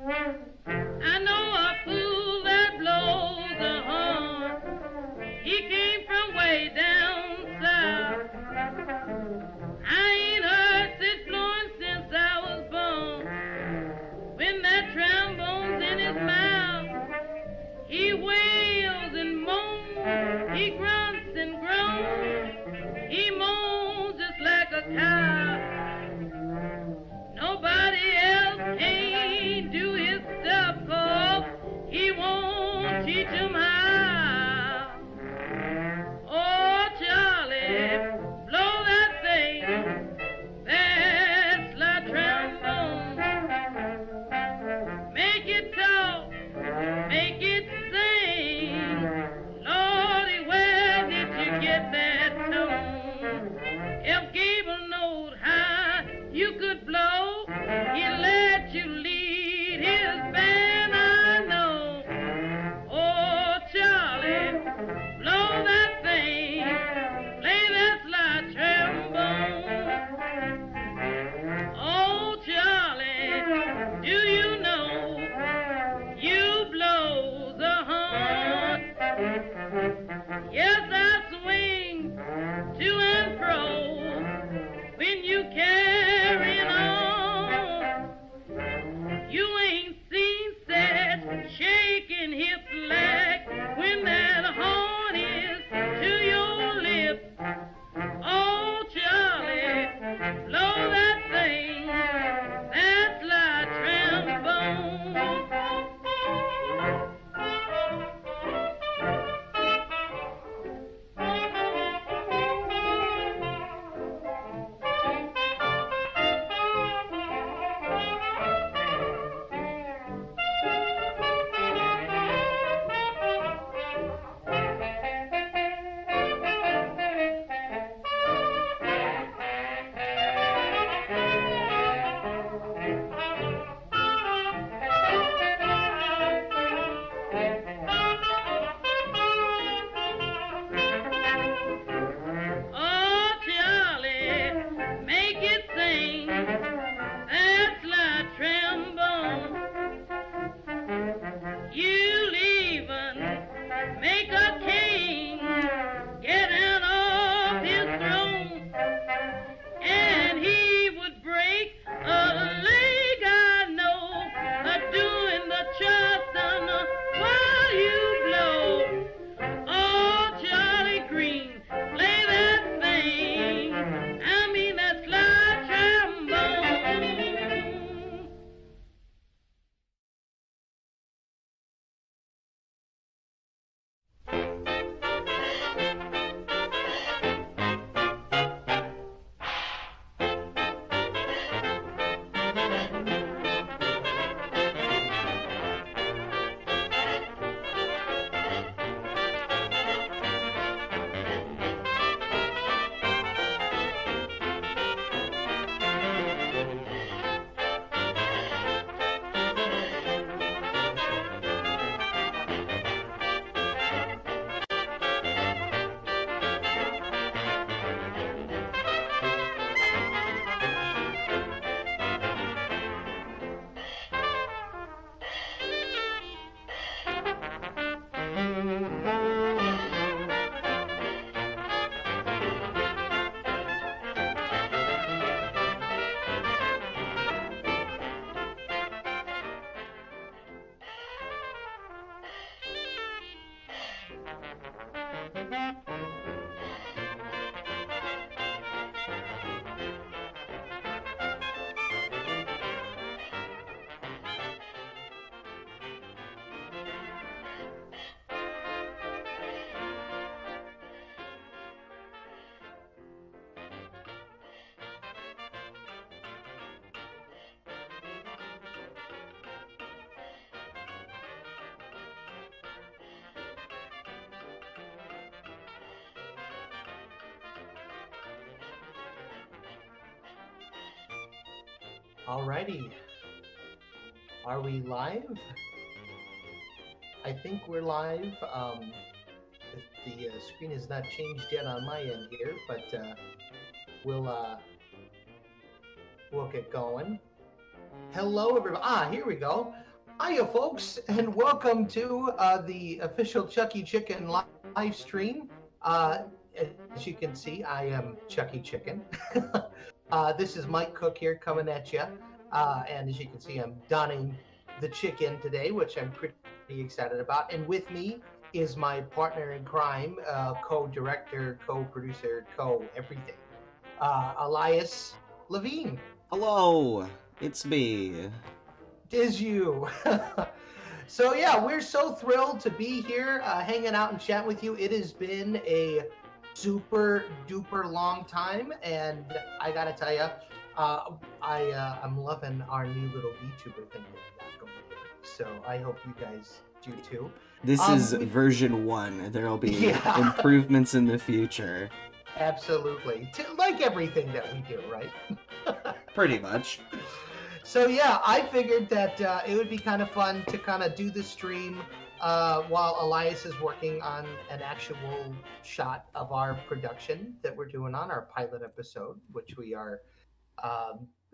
I know a fool that blows a horn. He came from way down south. I ain't heard such blowing since I was born. When that trombone's in his mouth, he wails and moans, he grunts and groans, he moans just like a cow. Nobody else can do his stuff, 'cause he won't teach him how. Oh, Charlie, blow that thing, that's like trombone. Make it talk, make it sing. Lordy, where did you get that tone? If Gable knowed how you could blow, he'll let you lead his band, I know. Oh, Charlie, blow that thing, play that slide trombone. Oh, Charlie, do you know you blow the horn? Yes, I swing to and fro when you carrying on. You ain't seen such shaking hips like when that horn is to your lips. Oh, Charlie, blow that thing, that's like trombone. Oh, Charlie, make it sing, that's like trombone. You'll even make a king get out of his throne, and he would break a leg, I know, doing the Charleston while you blow. Oh, Charlie Green, play that thing, I mean that slide trombone. Alrighty. Are we live? I think we're live. The screen has not changed yet on my end here, but we'll get going. Hello, everybody. Here we go. Hiya, folks, and welcome to the official Chucky Chicken live stream. As you can see, I am Chucky Chicken. This is Mike Cook here coming at you. And as you can see, I'm donning the chicken today, which I'm pretty excited about. And with me is my partner in crime, co-director, co-producer, co-everything, Elias Levine. Hello, it's me. Is you. So yeah, we're so thrilled to be here, hanging out and chat with you. It has been a super duper long time, and I gotta tell you, I'm loving our new little VTuber thing that we got going here. So I hope you guys do too. This is version 1. There'll be Yeah. improvements in the future. Absolutely, like everything that we do, right? Pretty much. So yeah, I figured that it would be kind of fun to kind of do the stream while Elias is working on an actual shot of our production that we're doing on our pilot episode, which we are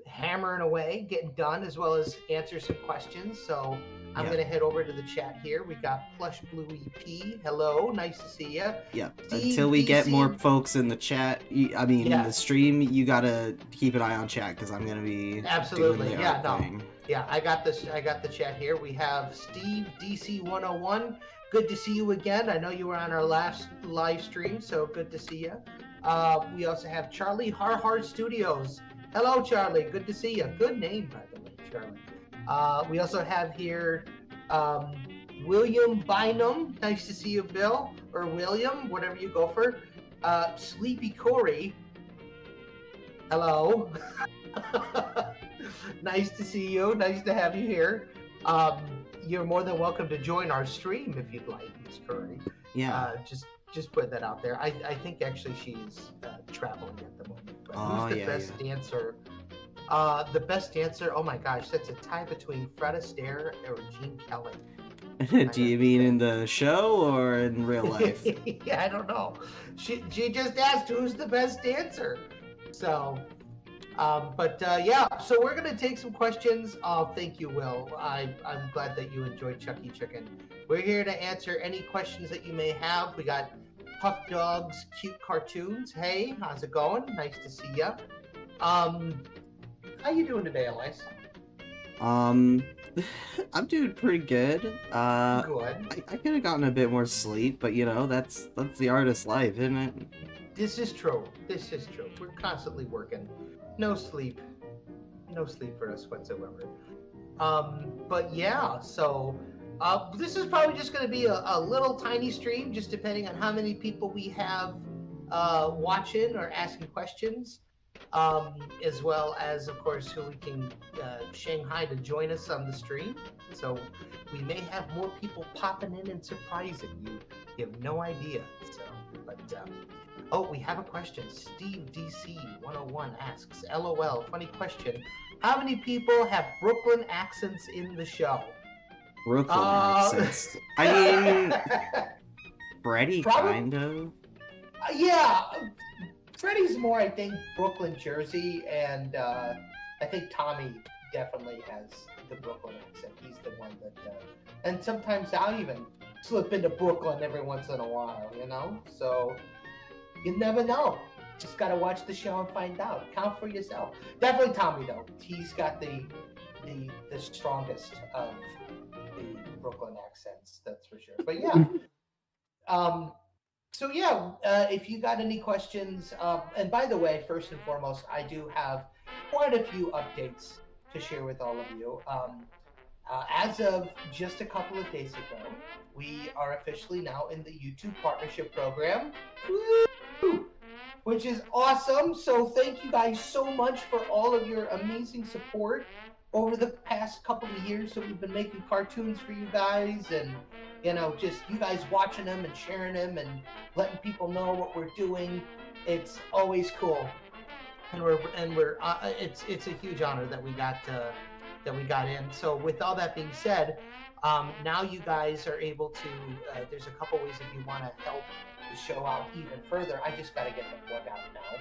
hammering away, getting done, as well as answer some questions. So I'm going to head over to the chat here. We got Plush Blue EP. Hello, nice to see you. Yeah. Steve Until we get DC. more folks in the chat, in the stream, you gotta keep an eye on chat because I'm gonna be Absolutely. doing the Yeah, art no. thing. Yeah, I got this. I got the chat here. We have Steve DC 101. Good to see you again. I know you were on our last live stream, so good to see you. We also have Charlie Har Studios. Hello, Charlie. Good to see you. Good name, by the way, Charlie. We also have here William Bynum. Nice to see you, Bill, or William, whatever you go for. Sleepy Corey. Hello. Nice to see you. Nice to have you here. You're more than welcome to join our stream if you'd like, Miss Curry. Yeah. Just put that out there. I think actually she's traveling at the moment. But who's the best dancer? The best dancer. Oh my gosh, that's a tie between Fred Astaire or Gene Kelly. Do you mean in the show or in real life? Yeah, I don't know. She just asked who's the best dancer. So. Yeah, so we're going to take some questions. Thank you, Will. I'm glad that you enjoyed Chucky Chicken. We're here to answer any questions that you may have. We got Puff Dog's Cute Cartoons. Hey, how's it going? Nice to see ya. How you doing today, Elias? I'm doing pretty good. Good. I could have gotten a bit more sleep, but that's the artist's life, isn't it? This is true. We're constantly working. No sleep for us whatsoever. But yeah, so this is probably just going to be a little tiny stream, just depending on how many people we have watching or asking questions, as well as, of course, who we can Shanghai to join us on the stream. So we may have more people popping in and surprising you. You have no idea. So, but. Oh, we have a question. Steve DC 101 asks, LOL, funny question. How many people have Brooklyn accents in the show? Brooklyn accents. I mean, Freddie, kind of. Yeah, Freddie's more, I think, Brooklyn, Jersey, and I think Tommy definitely has the Brooklyn accent. He's the one that, and sometimes I'll even slip into Brooklyn every once in a while, So. You never know. Just gotta watch the show and find out. Count for yourself. Definitely Tommy though. He's got the strongest of the Brooklyn accents. That's for sure. But yeah. If you got any questions, and by the way, first and foremost, I do have quite a few updates to share with all of you. As of just a couple of days ago, we are officially now in the YouTube Partnership Program. Woo! Which is awesome. So thank you guys so much for all of your amazing support over the past couple of years that we've been making cartoons for you guys, and just you guys watching them and sharing them and letting people know what we're doing. It's always cool, and we're it's a huge honor that we got that we got in. So with all that being said, now you guys are able to. There's a couple ways if you want to help the show out even further. I just got to get the plug out now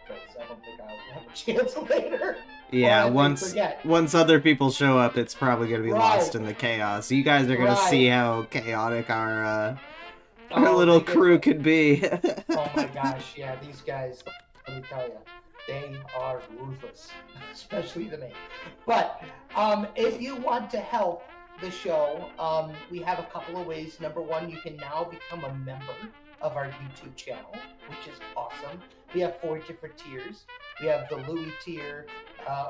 because I don't think I'll have a chance later. Yeah, once other people show up, it's probably going to be lost in the chaos. You guys are going to see how chaotic our little crew could be. Oh my gosh, yeah, these guys, let me tell you, they are ruthless, especially to me. But if you want to help the show, we have a couple of ways. Number one, you can now become a member of our YouTube channel, which is awesome. We have 4 different tiers. We have the Louis tier,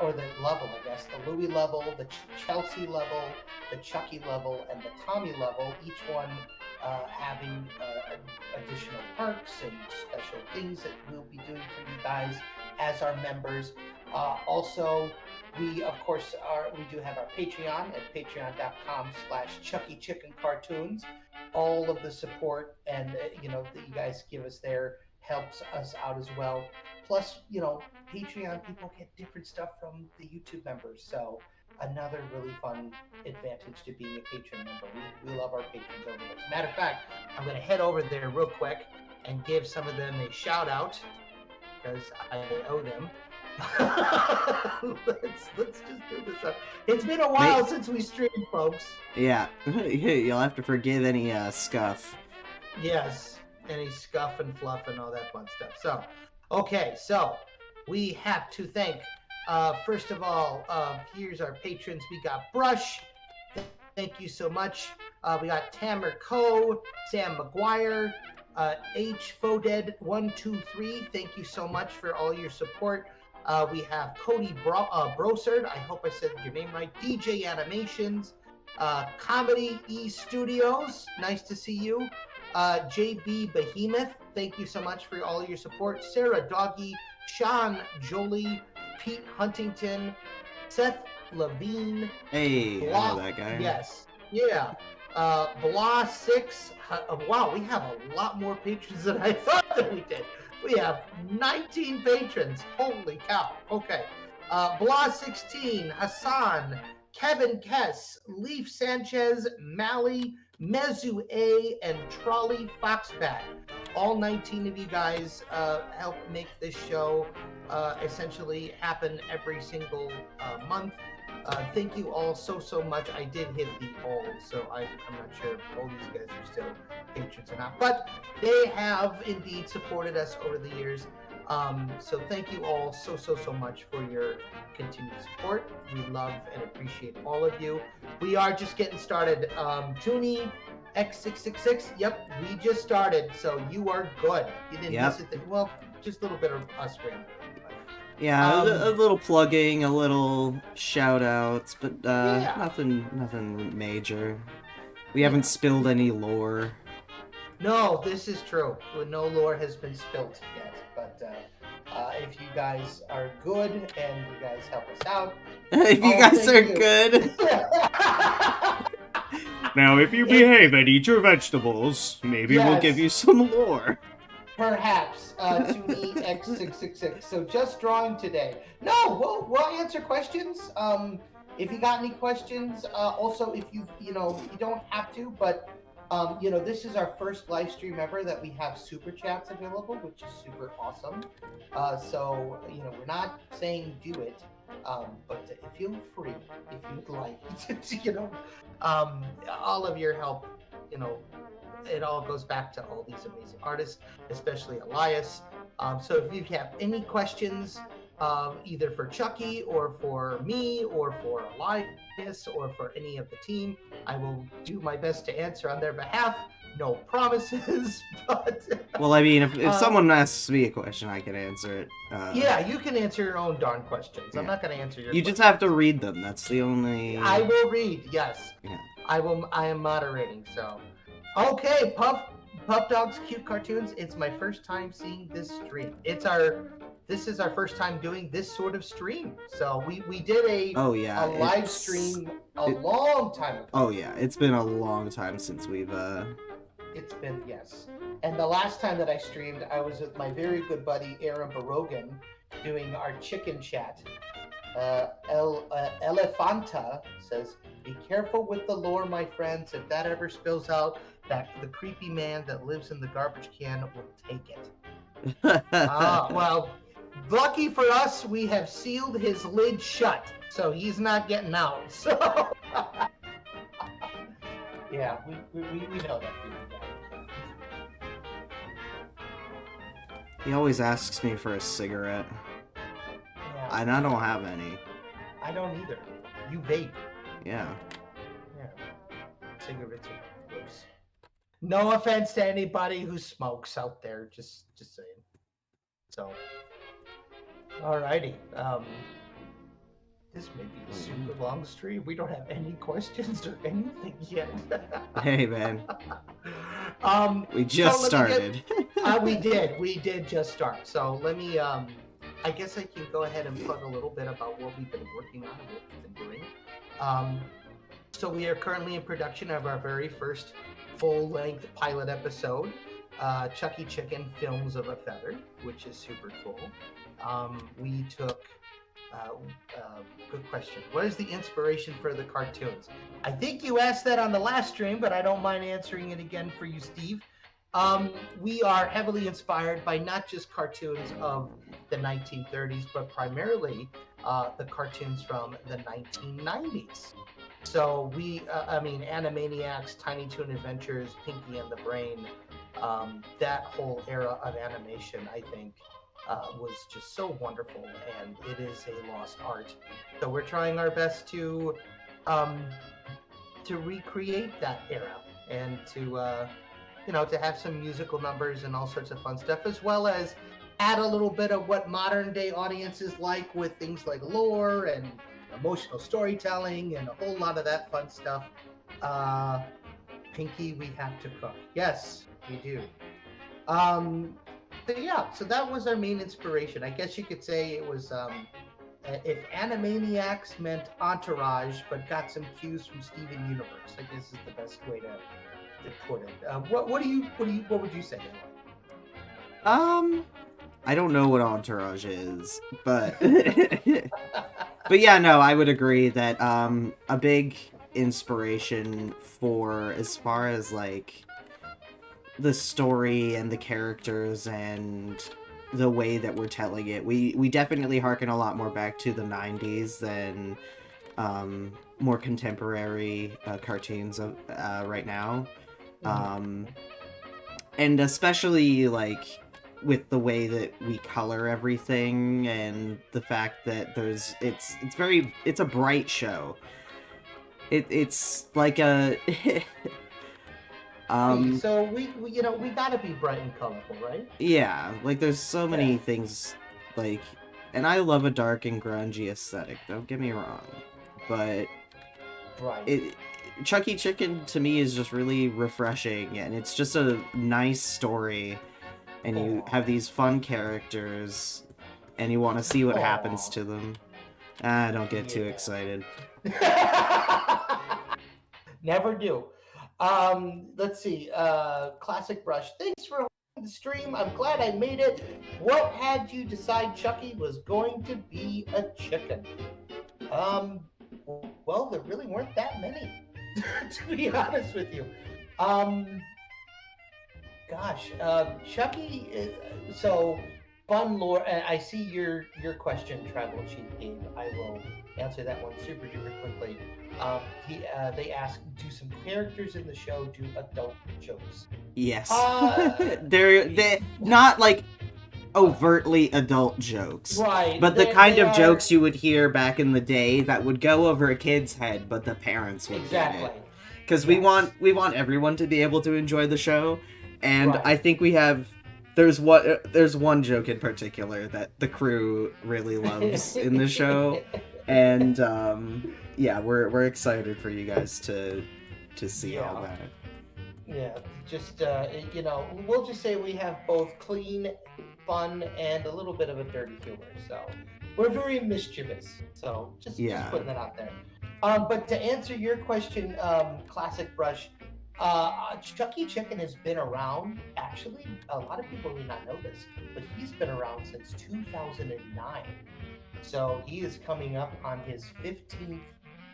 or the level, I guess, the Louis level, the Chelsea level, the Chucky level, and the Tommy level, each one having additional perks and special things that we'll be doing for you guys as our members. Also, we of course we do have our Patreon at patreon.com/Chucky Chicken Cartoons. All of the support and that you guys give us there helps us out as well. Plus, Patreon people get different stuff from the YouTube members, so another really fun advantage to being a patron member. We love our patrons over there. As a matter of fact, I'm going to head over there real quick and give some of them a shout out because I owe them. let's just do this up. It's been a while since we streamed, folks. Yeah, you'll have to forgive any scuff. Yes, any scuff and fluff and all that fun stuff. So, okay, so we have to thank. First of all, here's our patrons. We got Brush. Thank you so much. We got Tamer Coe, Sam McGuire, H Foded 123. Thank you so much for all your support. We have Cody Brosard. I hope I said your name right. DJ Animations, Comedy E Studios. Nice to see you. JB Behemoth. Thank you so much for all your support. Sarah Doggy, Sean Jolie, Pete Huntington, Seth Levine. Hey, I know that guy. Yes. Yeah. Blah 6. Wow, we have a lot more patrons than I thought that we did. We have 19 patrons. Holy cow. Okay. Blah 16, Hassan, Kevin Kess, Leaf Sanchez, Mally, Mezu A, and Trolley Foxbat. All 19 of you guys help make this show essentially happen every single month. Thank you all so much. I did hit the all, so I'm not sure if all these guys are still patrons or not, but they have indeed supported us over the years. So thank you all so much for your continued support. We love and appreciate all of you. We are just getting started. Toonie X666, yep, we just started, so you are good. You didn't miss it. Well, just a little bit of us rambling. Yeah, a little plugging, a little shout outs, but nothing major. We haven't spilled any lore. No, this is true. No lore has been spilled yet, but if you guys are good and you guys help us out. If you guys are good. Now, if you behave and eat your vegetables, maybe we'll give you some lore. Perhaps, Toonie X666. So just drawing today. No, we'll answer questions. If you got any questions, also if you don't have to, but this is our first live stream ever that we have super chats available, which is super awesome. So we're not saying do it, but feel free if you'd like to, all of your help, it all goes back to all these amazing artists, especially Elias. So if you have any questions, either for Chucky or for me or for Elias or for any of the team, I will do my best to answer on their behalf. No promises, but... Well, I mean, if someone asks me a question, I can answer it. Yeah, you can answer your own darn questions. Yeah. I'm not going to answer your questions. You just have to read them. That's the only... I will read, yes. Yeah. I am moderating, so... Okay, Puff Dog's Cute Cartoons. It's my first time seeing this stream. This is our first time doing this sort of stream. So we did a live stream a long time ago. Oh yeah, it's been a long time since we've It's been, yes. And the last time that I streamed, I was with my very good buddy Aaron Barogan doing our chicken chat. Elefanta says, "Be careful with the lore, my friends. If that ever spills out, that the creepy man that lives in the garbage can will take it." Well, lucky for us, we have sealed his lid shut, so he's not getting out. So, yeah, we know that. He always asks me for a cigarette. Yeah. And I don't have any. I don't either. You vape. Yeah. Yeah. Cigarettes are gross. No offense to anybody who smokes out there. Just saying. So, alrighty. This may be a super long stream. We don't have any questions or anything yet. Hey, man. We just started. We did just start. So let me, I guess I can go ahead and plug a little bit about what we've been working on and what we've been doing. So we are currently in production of our very first full-length pilot episode, Chucky Chicken Films of a Feather, which is super cool. We took, good question. What is the inspiration for the cartoons? I think you asked that on the last stream, but I don't mind answering it again for you, Steve. We are heavily inspired by not just cartoons of the 1930s, but primarily the cartoons from the 1990s. So Animaniacs, Tiny Toon Adventures, Pinky and the Brain, that whole era of animation, I think, was just so wonderful, and it is a lost art. So we're trying our best to recreate that era and to to have some musical numbers and all sorts of fun stuff, as well as add a little bit of what modern day audiences like with things like lore and emotional storytelling and a whole lot of that fun stuff. Pinky, we have to cook. Yes, we do. So that was our main inspiration. I guess you could say it was if Animaniacs meant Entourage, but got some cues from Steven Universe. I guess is the best way to put it. What would you say? I don't know what Entourage is, but but yeah, no, I would agree that a big inspiration for as far as like the story and the characters and the way that we're telling it, we definitely harken a lot more back to the 90s than more contemporary cartoons of right now. And especially like with the way that we color everything and the fact that it's a bright show. It's like a so we gotta be bright and colorful, right? Yeah, like there's so many things, like, and I love a dark and grungy aesthetic, don't get me wrong, but right. Chucky Chicken to me is just really refreshing, and it's just a nice story, and you have these fun characters, and you want to see what happens to them. Don't get too excited. Never do. Let's see. Classic Brush. Thanks for the stream. I'm glad I made it. What had you decide Chucky was going to be a chicken? Well, there really weren't that many, to be honest with you. Chucky. So fun lore. And I see your question, Tribal Chief Gabe. I will answer that one super duper quickly. They ask, do some characters in the show do adult jokes? Yes. They're not like overtly adult jokes. Right. But the kind of jokes you would hear back in the day that would go over a kid's head, but the parents would get it. Because we want everyone to be able to enjoy the show. And I think there's one joke in particular that the crew really loves in the show. And yeah, we're excited for you guys to see all that. Yeah, just we'll just say we have both clean, fun, and a little bit of a dirty humor. So we're very mischievous. So just putting that out there. But to answer your question, Classic Brush, Chucky Chicken has been around. Actually, a lot of people may not know this, but he's been around since 2009. So he is coming up on his 15th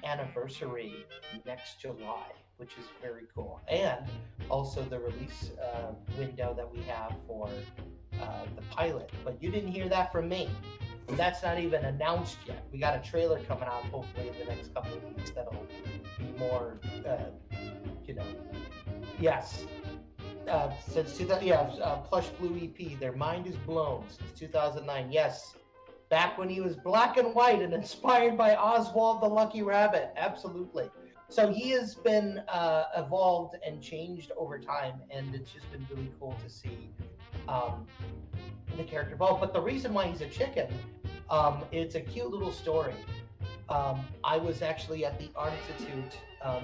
anniversary next July, which is very cool. And also the release window that we have for the pilot. But you didn't hear that from me. And that's not even announced yet. We got a trailer coming out hopefully in the next couple of weeks that'll be more, yes. Since 2000, Plush Blue EP, their mind is blown since 2009. Yes, back when he was black and white and inspired by Oswald the Lucky Rabbit. Absolutely. So he has been evolved and changed over time, and it's just been really cool to see the character evolve. But the reason why he's a chicken, it's a cute little story. I was actually at the Art Institute,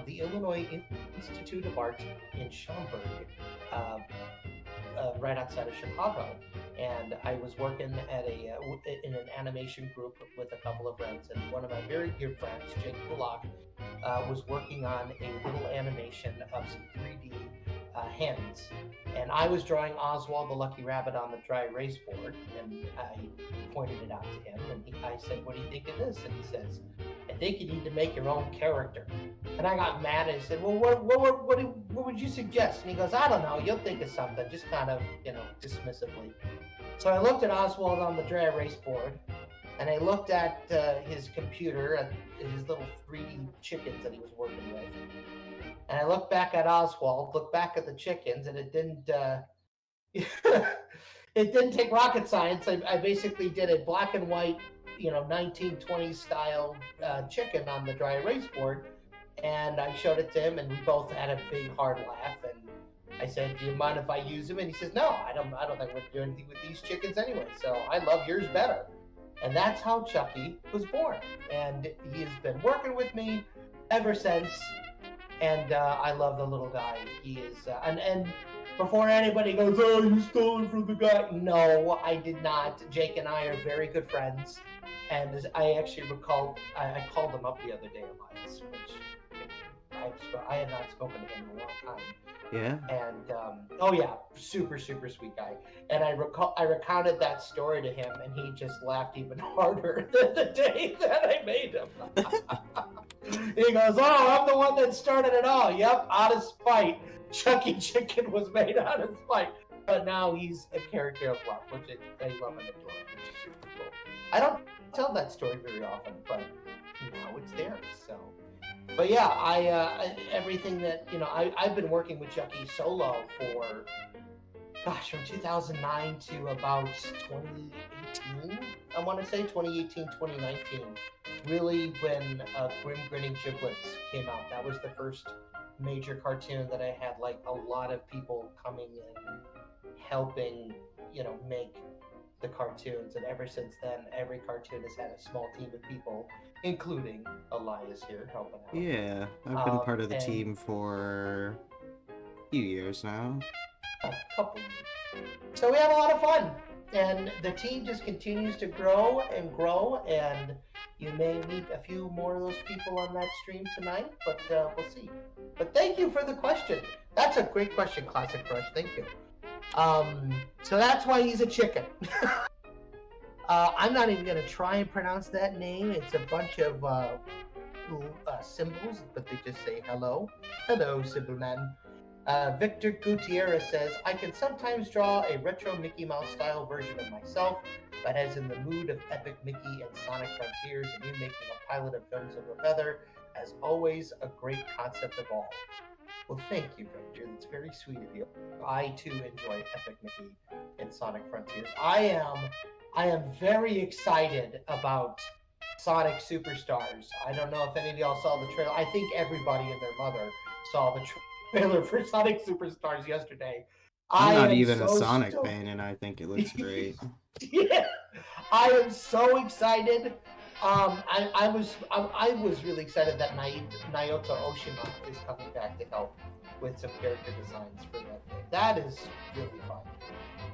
the Illinois Institute of Art in Schaumburg, right outside of Chicago, and I was working at in an animation group with a couple of friends, and one of my very dear friends, Jake Pollock, was working on a little animation of some 3D hens, and I was drawing Oswald the Lucky Rabbit on the dry erase board, and I pointed it out to him, and I said, "What do you think of this?" And he says, "I think you need to make your own character." And I got mad and I said, "Well, what would you suggest?" And he goes, "I don't know, you'll think of something," just kind of, dismissively. So I looked at Oswald on the dry erase board, and I looked at his computer, at his little 3D chickens that he was working with. And I looked back at Oswald, looked back at the chickens, and it didn't it didn't take rocket science. I basically did a black and white, 1920s style chicken on the dry erase board, and I showed it to him, and we both had a big hard laugh. And I said, "Do you mind if I use them?" And he says, "No, I don't think we're doing anything with these chickens anyway. So I love yours better." And that's how Chucky was born, and he has been working with me ever since. And I love the little guy. He is, and before anybody goes, "Oh, you stole it from the guy." No, I did not. Jake and I are very good friends. And I actually recalled, I called him up the other day, Elias, which I had not spoken to him in a long time. Yeah. And super, super sweet guy. And I recounted that story to him, and he just laughed even harder than the day that I made him. He goes, "Oh, I'm the one that started it all." Yep, out of spite. Chucky Chicken was made out of spite. But now he's a character of love, which I love and adore, which is super cool. I don't tell that story very often, but now it's there. So, but yeah, I everything that I've been working with Chucky solo for, from 2009 to about 2018. I want to say 2018, 2019. Really, when Grim Grinning Giblets came out, that was the first major cartoon that I had like a lot of people coming and helping, make the cartoons. And ever since then, every cartoon has had a small team of people, including Elias here helping out. Yeah, I've been part of the team for a few years now. A couple years. So we have a lot of fun, and the team just continues to grow, and you may meet a few more of those people on that stream tonight, but we'll see. But thank you for the question. That's a great question, Classic Crush. Thank you. So that's why he's a chicken. I'm not even going to try and pronounce that name. It's a bunch of symbols, but they just say hello. Hello, Symbol Man. Victor Gutierrez says, "I can sometimes draw a retro Mickey Mouse style version of myself that is in the mood of Epic Mickey and Sonic Frontiers, and you making a pilot of Films of a Feather. As always, a great concept of all." Well, thank you, Victor. That's very sweet of you. I too enjoy Epic Mickey and Sonic Frontiers. I am very excited about Sonic Superstars. I don't know if any of y'all saw the trailer. I think everybody and their mother saw the trailer for Sonic Superstars yesterday. I'm not even a Sonic fan, and I think it looks great. Yeah, I am so excited. I was really excited that Naoto Oshima is coming back to help with some character designs for that game. That is really fun.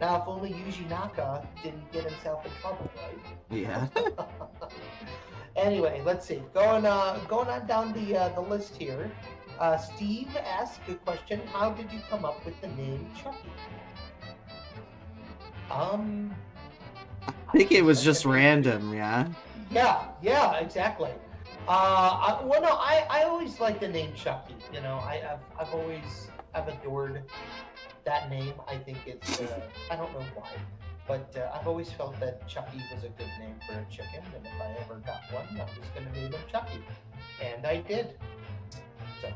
Now, if only Yuji Naka didn't get himself in trouble, right? Yeah. Anyway, let's see. Going on down the list here. Steve asks, good question, how did you come up with the name Chucky? I think it was just random, yeah. Yeah, exactly. Well, no, I always like the name Chucky. I've adored that name. I think it's I don't know why, but I've always felt that Chucky was a good name for a chicken, and if I ever got one, I was going to name him Chucky, and I did. So,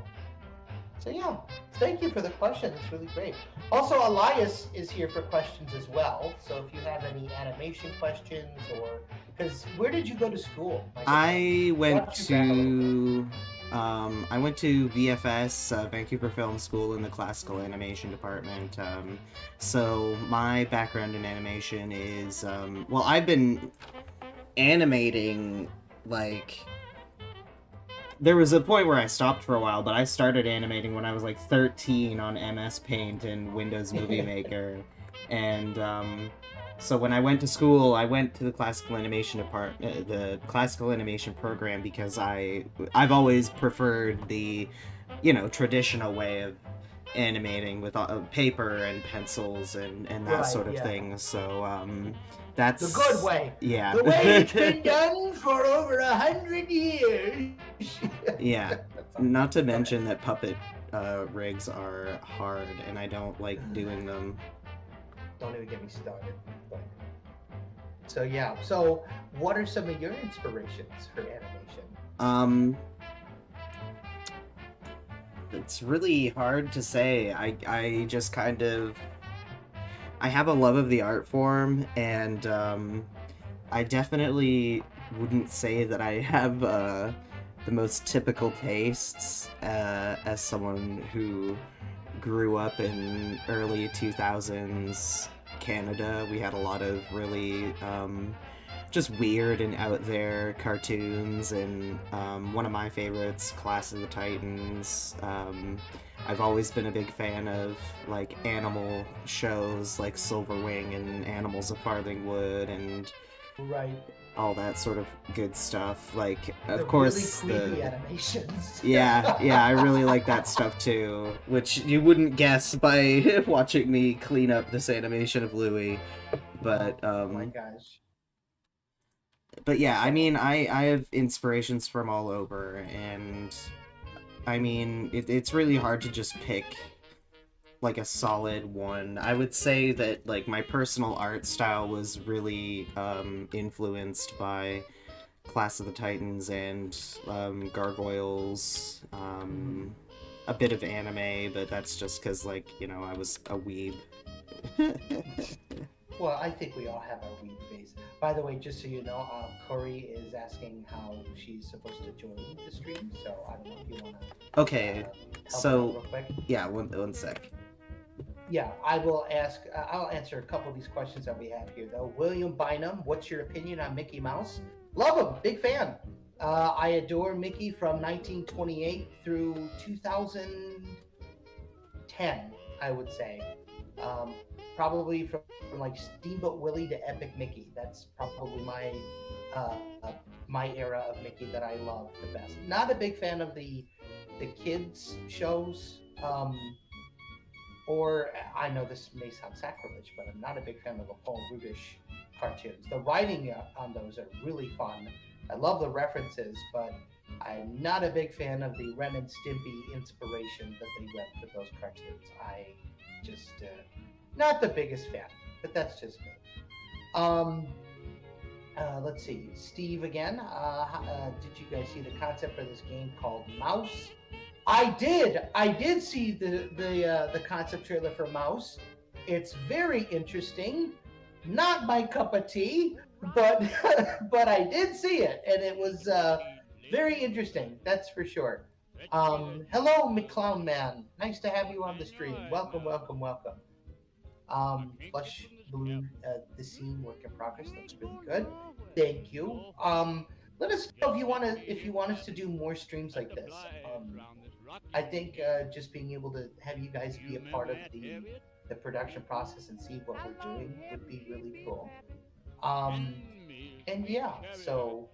so yeah, thank you for the question. It's really great. Also, Elias is here for questions as well. So if you have any animation questions or because where did you go to school? I went Watch your back a little to I went to VFS, Vancouver Film School, in the classical animation department. So my background in animation is well, I've been animating like. There was a point where I stopped for a while, but I started animating when I was like 13 on MS Paint and Windows Movie Maker. And so when I went to school, I went to the classical animation the classical animation program because I've always preferred the, traditional way of animating with paper and pencils and that Right, sort of yeah. thing. So that's The good way. Yeah. The way it's been done for over 100 years. Yeah. Not to mention that puppet rigs are hard, and I don't like doing them. Don't even get me started. So yeah. So what are some of your inspirations for animation? It's really hard to say. I just kind of I have a love of the art form, and I definitely wouldn't say that I have the most typical tastes as someone who grew up in early 2000s Canada. We had a lot of really just weird and out there cartoons, and one of my favorites, Clash of the Titans. I've always been a big fan of like animal shows like Silverwing and Animals of Farthingwood and Right. all that sort of good stuff. Like, of The course, really creepy animations. yeah, I really like that stuff too, which you wouldn't guess by watching me clean up this animation of Louie. But Oh my gosh. but yeah, I mean, I have inspirations from all over, and I mean, it's really hard to just pick like a solid one. I would say that like my personal art style was really influenced by Clash of the Titans and Gargoyles, a bit of anime, but that's just because like, I was a weeb. Well, I think we all have our weed phase. By the way, just so you know, Corey is asking how she's supposed to join the stream, so I don't know if you want to. Okay, so real quick. yeah, one sec. Yeah, I will ask. I'll answer a couple of these questions that we have here, though. William Bynum, what's your opinion on Mickey Mouse? Love him, big fan. I adore Mickey from 1928 through 2010, I would say. Probably from like Steamboat Willie to Epic Mickey. That's probably my era of Mickey that I love the best. Not a big fan of the kids shows. Or I know this may sound sacrilege, but I'm not a big fan of the Paul Rudish cartoons. The writing on those are really fun. I love the references, but I'm not a big fan of the Ren and Stimpy inspiration that they went with those cartoons. I just not the biggest fan, but that's just me. Let's see, Steve again. Did you guys see the concept for this game called Mouse? I did see the concept trailer for Mouse. It's very interesting. Not my cup of tea, but but I did see it, and it was very interesting. That's for sure. Hello, McClown Man. Nice to have you on the stream. Welcome. Plush Blue, the scene work in progress. Looks really good. Thank you. Let us know if you want us to do more streams like this. I think just being able to have you guys be a part of the production process and see what we're doing would be really cool. And yeah, so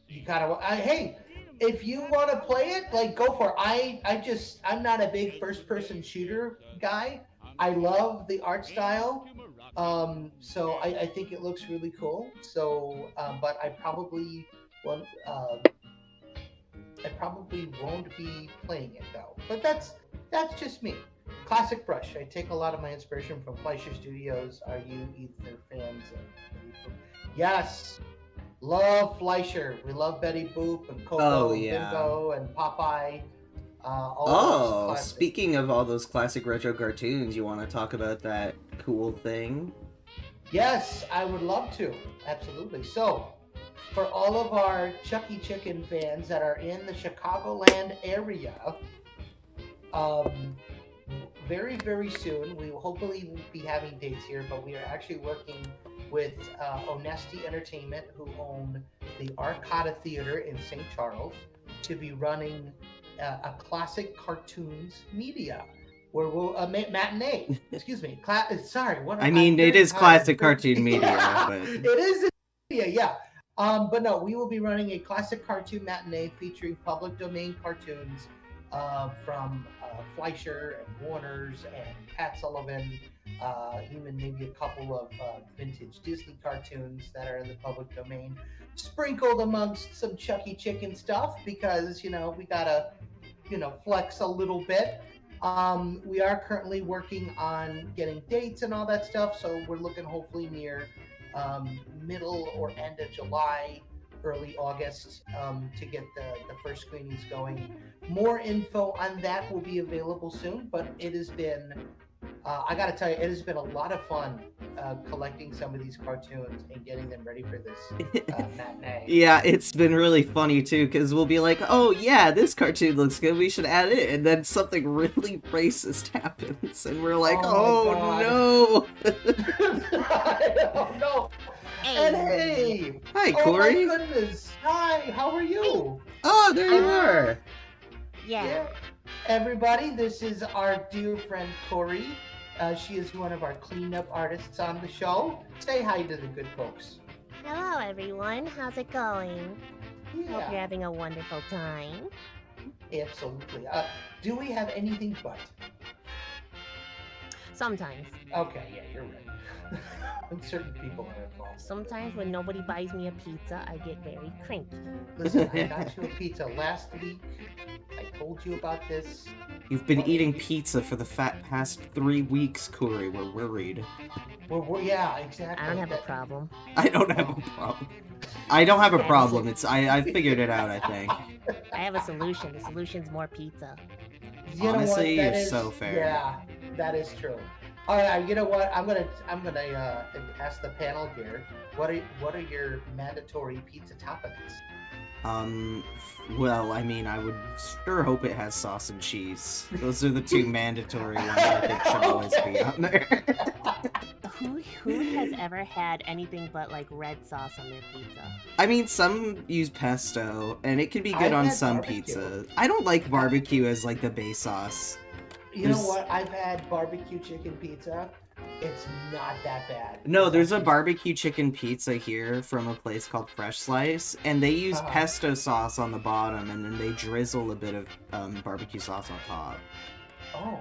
you gotta. Hey, if you want to play it, like go for it. I'm not a big first person shooter guy. I love the art style. So I think it looks really cool. So, but I probably won't be playing it though. But that's just me. Classic brush. I take a lot of my inspiration from Fleischer Studios. Are you either fans of? Yes, love Fleischer. We love Betty Boop and Coco Oh, and yeah. Bimbo and Popeye. All those Oh, classic- speaking of all those classic retro cartoons, you want to talk about that cool thing? Yes, I would love to. Absolutely. So, for all of our Chucky Chicken fans that are in the Chicagoland area, very, very soon, we will hopefully be having dates here, but we are actually working with Honesty Entertainment, who own the Arcada Theater in St. Charles, to be running a classic cartoons media. Where we'll matinee. Excuse me. Sorry. What? I mean, it is classic cartoon media, Yeah, but it is media. Yeah. But no, we will be running a classic cartoon matinee featuring public domain cartoons from Fleischer and Warner's and Pat Sullivan, even maybe a couple of vintage Disney cartoons that are in the public domain, sprinkled amongst some Chucky Chicken stuff because we gotta flex a little bit. We are currently working on getting dates and all that stuff, so we're looking hopefully near middle or end of July, early August to get the first screenings going. More info on that will be available soon, but it has been, I gotta tell you, it has been a lot of fun collecting some of these cartoons and getting them ready for this matinee. yeah, it's been really funny too, because we'll be like, oh yeah, this cartoon looks good, we should add it, and then something really racist happens, and we're like, oh no! Oh no! And hey! Hi, Oh Corey! my goodness! Hi, how are you? Oh, there you are! Yeah. Everybody, this is our dear friend Corey. She is one of our cleanup artists on the show. Say hi to the good folks. Hello, everyone. How's it going? Hope you're Yeah, having a wonderful time. absolutely. Do we have anything but? Sometimes. Okay, yeah, you're right. Certain people are involved. Sometimes when nobody buys me a pizza, I get very cranky. Listen, I got you a pizza last week. I told you about this. You've been eating pizza for the past 3 weeks, Corey. We're worried. Yeah, exactly. I don't have a problem. I don't have a problem. I don't have a problem. I figured it out, I think. I have a solution. The solution's more pizza. You know what? Honestly, That you're is- so fair. Yeah, that is true. All right, you know what? I'm gonna ask the panel here. What are your mandatory pizza toppings? Well, I mean, I would sure hope it has sauce and cheese. Those are the two mandatory ones I think should always be on there. Who has ever had anything but like red sauce on their pizza? I mean, some use pesto, and it can be good I've on had some barbecue. pizza. I don't like barbecue as like the base sauce. You know There's- what? I've had barbecue chicken pizza. It's not that bad. No, there's a barbecue chicken pizza here from a place called Fresh Slice, and they use Uh-huh. pesto sauce on the bottom, and then they drizzle a bit of barbecue sauce on top. Oh.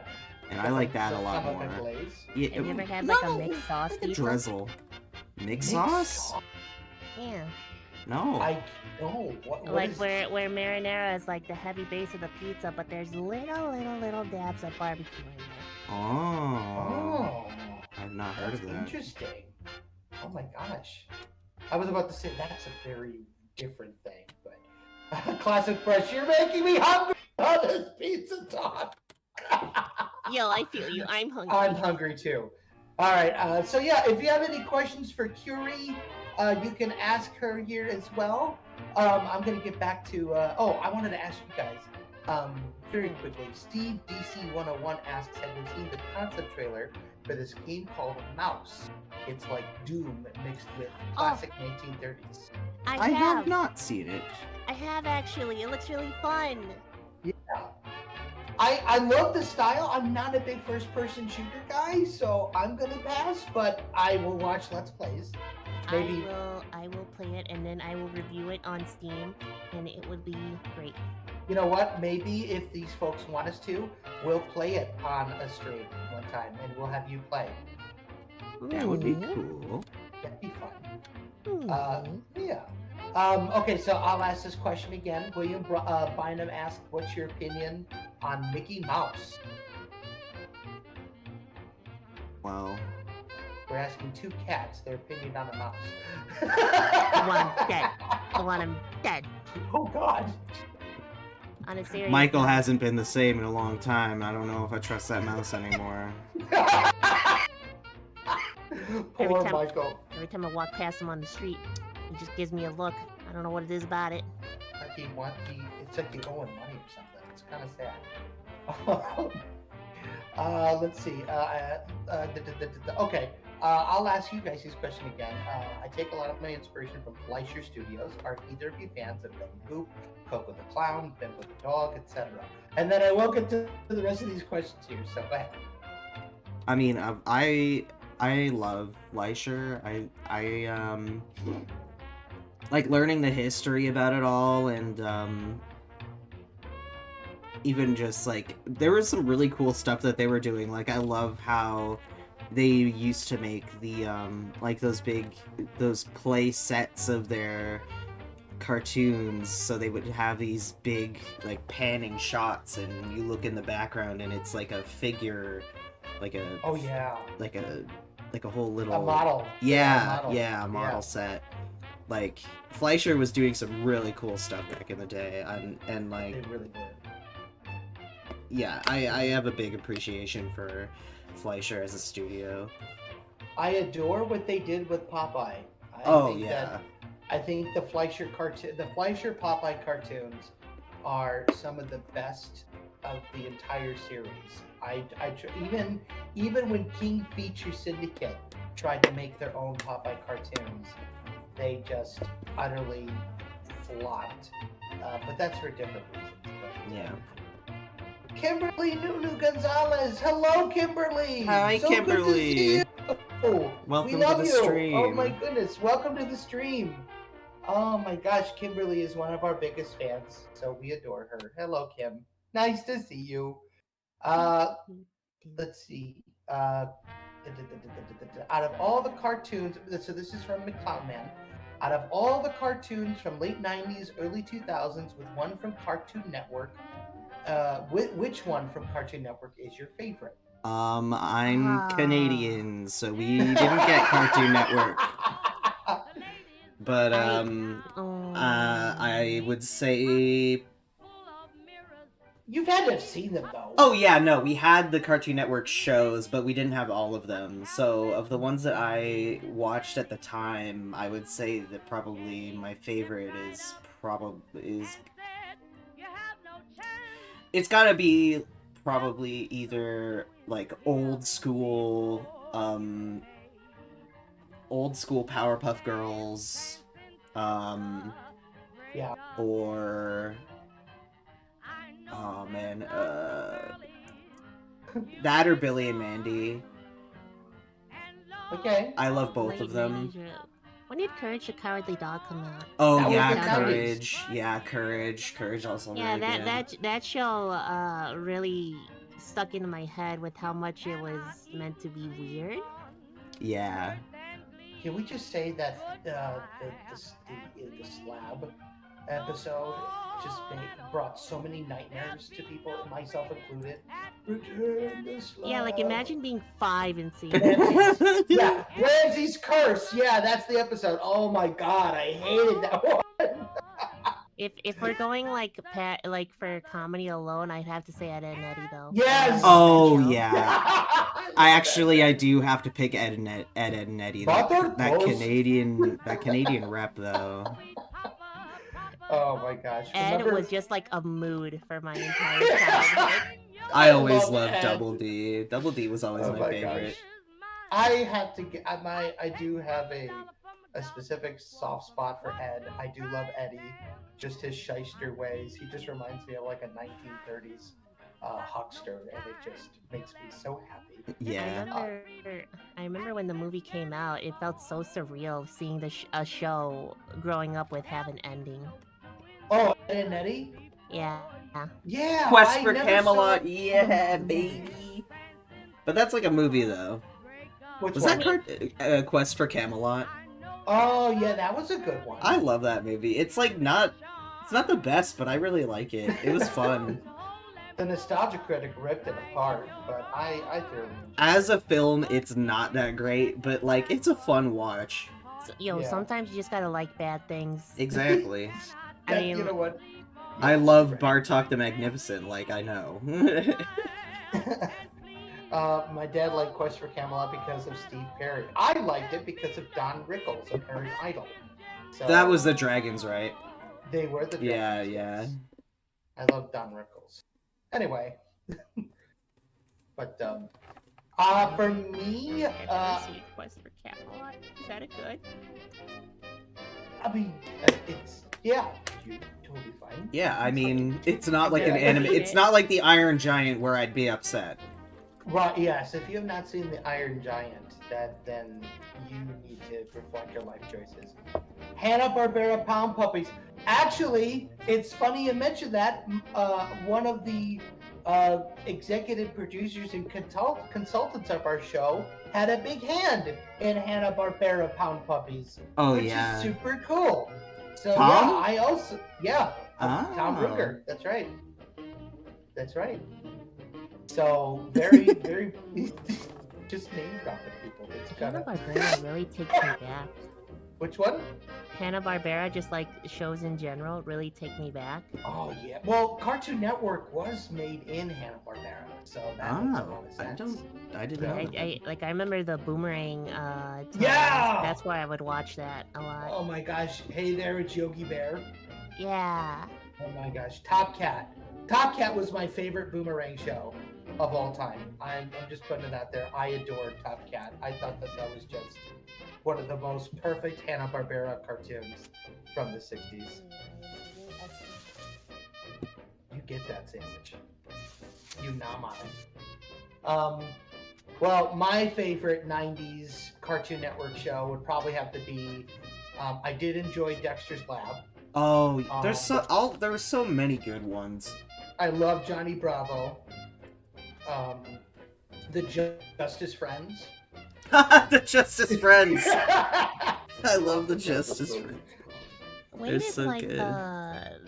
And I like that a lot Some of the more. glaze. Yeah, Have you ever had like a no, mixed sauce like a pizza? drizzle. Mixed Mixed sauce? sauce? Yeah. No. I know. What Like is where marinara is like the heavy base of the pizza, but there's little dabs of barbecue in there. Oh. Oh. I've not heard That's of that. interesting. Oh my gosh. I was about to say that's a very different thing, but classic brush. You're making me hungry on this pizza talk. Yo, I feel you. I'm hungry. I'm hungry too. All right. So yeah, if you have any questions for Curie, you can ask her here as well. I'm gonna get back to. I wanted to ask you guys very quickly. Steve DC101 asks, "Have you seen the concept trailer for this game called Mouse? It's like Doom mixed with classic 1930s." I have not seen it. I have actually. It looks really fun. Yeah. I love the style. I'm not a big first-person shooter guy, so I'm gonna pass. But I will watch Let's Plays. Maybe. I will play it and then I will review it on Steam, and it would be great. You know what? Maybe if these folks want us to, we'll play it on a stream one time, and we'll have you play. That would be Me? cool. That'd be fun. Me? Yeah. Okay, so I'll ask this question again. William Bynum asked, "What's your opinion on Mickey Mouse?" Well, We're asking two cats their opinion on a mouse. I want him dead. I want him dead. Oh God. On a serious Michael note, hasn't been the same in a long time. I don't know if I trust that mouse anymore. Poor time- Michael. Every time I walk past him on the street, he just gives me a look. I don't know what it is about it. Like it's like you owe him money or something. It's kind of sad. Let's see. Okay. I'll ask you guys this question again. I take a lot of my inspiration from Fleischer Studios. Are either of you fans of Betty Boop, Coco the Clown, Bimbo the Dog, etc.? And then I will get to the rest of these questions here. So go ahead. I mean, I love Fleischer. I like learning the history about it all, and even just like there was some really cool stuff that they were doing. Like I love how they used to make the like those play sets of their cartoons, so they would have these big like panning shots, and you look in the background and it's like a figure, like a Oh yeah. like a whole little A model. a model Yeah. set. Like Fleischer was doing some really cool stuff back in the day, and like They really did. yeah, I have a big appreciation for Fleischer as a studio. I adore what they did with Popeye. I think the Fleischer Popeye cartoons are some of the best of the entire series. Even when King Feature Syndicate tried to make their own Popeye cartoons, they just utterly flopped. But that's for different reasons. But, Yeah. Kimberly Nunu Gonzalez. Hello, Kimberly. Hi, so Kimberly. Good to see you. Welcome we love to the you. stream. Oh my goodness. Welcome to the stream. Oh my gosh, Kimberly is one of our biggest fans, so we adore her. Hello, Kim. Nice to see you. Let's see. Out of all the cartoons, so this is from McCloud Man. Out of all the cartoons from late 90s, early 2000s, with one from Cartoon Network, which one from Cartoon Network is your favorite? I'm Canadian, so we didn't get Cartoon Network. But I would say You've had to have seen them though. oh yeah, no, we had the Cartoon Network shows, but we didn't have all of them. So of the ones that I watched at the time, I would say that probably my favorite is it's gotta be probably either like old school Powerpuff Girls, Yeah. or oh man, that or Billy and Mandy. Okay. I love both of them. When did Courage the Cowardly Dog come out? Oh That was yeah, the 90s. Courage. Yeah, Courage also Yeah, really good. that show really stuck into my head with how much it was meant to be weird. Yeah. Can we just say that the slab episode just brought so many nightmares to people, myself included? Return the slab. Yeah, like imagine being 5 and seeing Ramses. Yeah, Ramses' curse. Yeah, that's the episode. Oh my god, I hated that one. If we're going like for comedy alone, I'd have to say Ed, Edd n Eddy though. Yes! Oh Show. yeah. I do have to pick Ed, Edd n Eddy. That Toast. Canadian rep though. Oh my gosh. Ed Remember- was just like a mood for my entire childhood. I always love loved Ed. Double D. Double D was always Oh my my favorite. gosh. I have to get I do have a specific soft spot for Ed. I do love Eddie, just his shyster ways. He just reminds me of like a 1930s huckster, and it just makes me so happy. Yeah. I remember when the movie came out, it felt so surreal seeing a show growing up with have an ending. Oh, Ed and Eddie? Yeah. Yeah. Quest I for never Camelot, saw- yeah, baby. But that's like a movie, though. Which Was one? that Quest for Camelot? Oh yeah, that was a good one. I love that movie. It's like it's not the best, but I really like it. It was fun. The nostalgia critic ripped it apart, but I thoroughly enjoyed it. As a film, it's not that great, but like it's a fun watch. Yo, Yeah. sometimes you just gotta like bad things. Exactly. I mean, you know what? I love Bartok the Magnificent, like I know. My dad liked Quest for Camelot because of Steve Perry. I liked it because of Don Rickles of Harry Idol. So That was the dragons, right? they were the Yeah, dragons, yeah. yes. I love Don Rickles. Anyway, but for me, I've never seen Quest for Camelot. Is that a good? I mean, it's you're totally fine. Yeah, I mean, it's not like an Yeah. anime. It's not like the Iron Giant where I'd be upset. Right, yes. If you have not seen the Iron Giant, then you need to reflect your life choices. Hanna-Barbera Pound Puppies. Actually, it's funny you mentioned that. One of the executive producers and consultants of our show had a big hand in Hanna-Barbera Pound Puppies. Oh, which yeah. is super cool. So Tom? yeah, I also Tom Oh. Ruger. That's right. That's right. So very, very just name dropping people. It's kind of Hanna-Barbera really takes me back. which one? Hanna-Barbera, just like shows in general, really take me back. Oh yeah. Well, Cartoon Network was made in Hanna-Barbera, so that makes a lot of sense. I didn't know. I remember the Boomerang. Times. Yeah! That's why I would watch that a lot. Oh my gosh. Hey there, it's Yogi Bear. Yeah. Oh my gosh. Top Cat. Top Cat was my favorite Boomerang show of all time. I'm just putting it out there. I adored Top Cat. I thought that was just one of the most perfect Hanna-Barbera cartoons from the 60s. You get that sandwich. You nom on it. Well, my favorite 90s Cartoon Network show would probably have to be, I did enjoy Dexter's Lab. Oh, there were so many good ones. I love Johnny Bravo. The Justice Friends. The Justice Friends. I love the Justice Friends. When They're did so like good.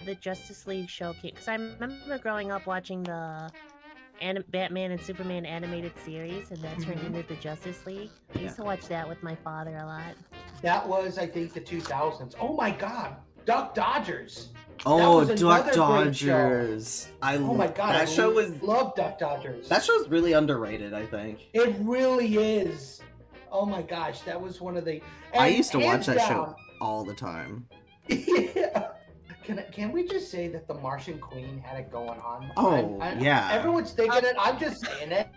the Justice League show came? Because I remember growing up watching the Batman and Superman animated series, and that turned into the Justice League. I used to watch that with my father a lot. That was, I think, the 2000s. Oh my God, Duck Dodgers. Oh, was Duck another great show. Dodgers. Oh my God, That show was love Duck Dodgers. that show's really underrated, I think. It really is. Oh my gosh, that was one of the. I and used to watch hands that down- show all the time. Yeah. Can we just say that the Martian Queen had it going on? Oh, yeah. Everyone's thinking it. I'm just saying it.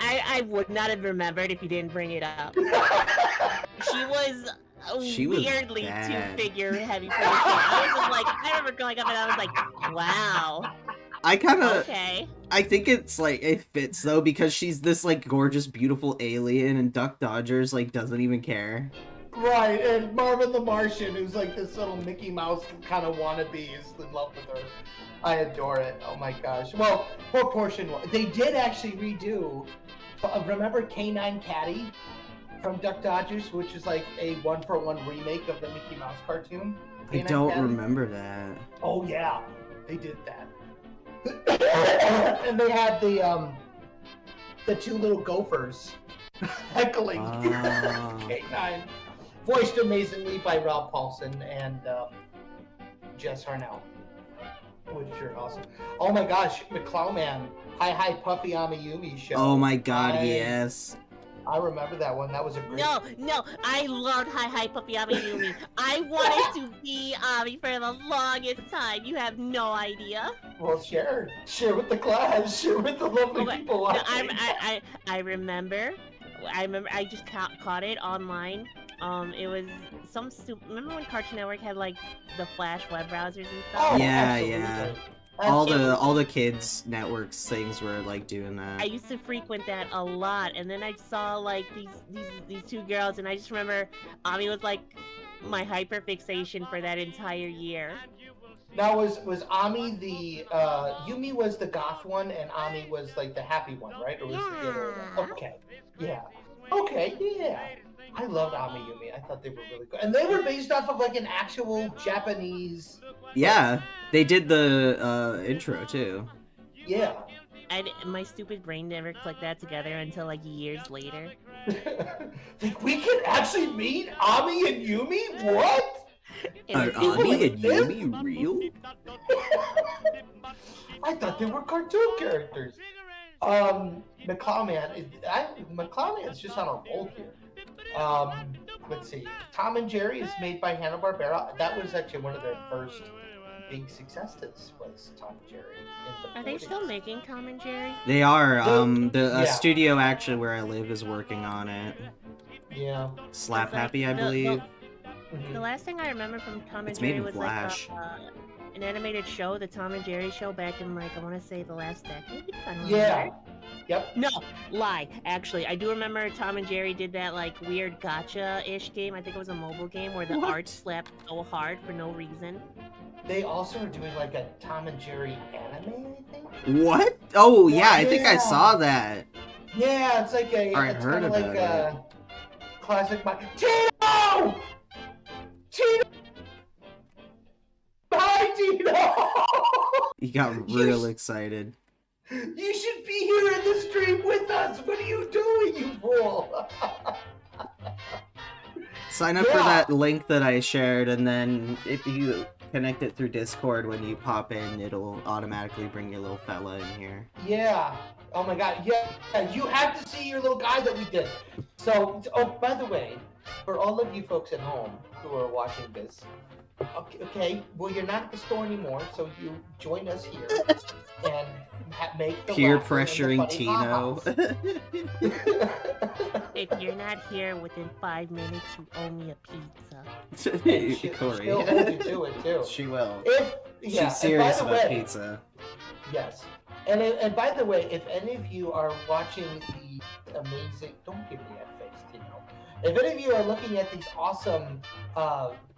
I would not have remembered if you didn't bring it up. She was weirdly bad. two-figure heavy for the kid. I was just like, I remember growing up and I was like, wow. I kind of Okay. I think it's like it fits though because she's this like gorgeous beautiful alien and Duck Dodgers like doesn't even care. Right, and Marvin the Martian, who's like this little Mickey Mouse kind of wannabe, is in love with her. I adore it. Oh my gosh. Well, proportion. They did actually redo. Remember K9 Caddy from Duck Dodgers, which is like a one-for-one remake of the Mickey Mouse cartoon. I K9 don't Caddy? remember that. Oh yeah, they did that. And they had the two little gophers heckling K9, voiced amazingly by Rob Paulson and Jess Harnell, which are awesome. Oh my gosh, McClowman, Hi Puffy Amiyumi show. Oh my god, yes. I remember that one. That was a great. No, I loved Hi Puppy Ami Yumi. I wanted to be Ami for the longest time. You have no idea. Well, share with the class, share with the lovely people. No, watching. I remember. I just caught it online. It was some remember when Cartoon Network had like the Flash web browsers and stuff? Oh, Yeah, absolutely. yeah. Absolutely. All the kids networks things were like doing that. I used to frequent that a lot, and then I saw like these two girls, and I just remember Ami was like my hyper fixation for that entire year. Now was Ami the Yumi was the goth one and Ami was like the happy one, right? Or was it the other one? Yeah. Okay. Yeah. Okay, yeah. I loved Ami Yumi. I thought they were really good. And they were based off of like an actual Japanese Yeah, they did the intro too. Yeah. My stupid brain never clicked that together until like years later. Like we can actually meet Ami and Yumi? What? Are And Ami and this? Yumi real? I thought they were cartoon characters. McClawman's just on a roll here. Let's see. Tom and Jerry is made by Hanna-Barbera. That was actually one of their first big successes was Tom and Jerry. In the are they 40s. still making Tom and Jerry? They are. The Yeah. studio actually where I live is working on it. Yeah. Slap It's like Happy, I the- believe. Mhm. The last thing I remember from Tom and It's made Jerry in was Flash. like an animated show, the Tom and Jerry show back in like I want to say the last decade. I don't Yeah. remember. Yep. No, lie. Actually, I do remember Tom and Jerry did that like weird gotcha-ish game. I think it was a mobile game where the What? art slapped so hard for no reason. They also are doing like a Tom and Jerry anime, I think. What? Oh yeah, I think I Yeah. saw that. Yeah, it's like a. I it's heard kinda like about a classic. Tino! Tino! Hi, Tino! He got real excited. You should be here in the stream with us. What are you doing, you fool? Sign up for Yeah. that link that I shared, and then if you connect it through Discord when you pop in, it'll automatically bring your little fella in here. Yeah. Oh my God. Yeah. You have to see your little guy that we did. So, oh, by the way, for all of you folks at home who are watching this, okay, well, you're not at the store anymore, so you join us here and make the Peer laughter and the pressuring funny Tino. ha-has. If you're not here within 5 minutes, you owe me a pizza. And Corey. she'll hold you to it too. She will. If, yeah, She's serious and by about the way, pizza. Yes. And by the way, if any of you are watching the amazing, don't give me that face, Tino. If any of you are looking at these awesome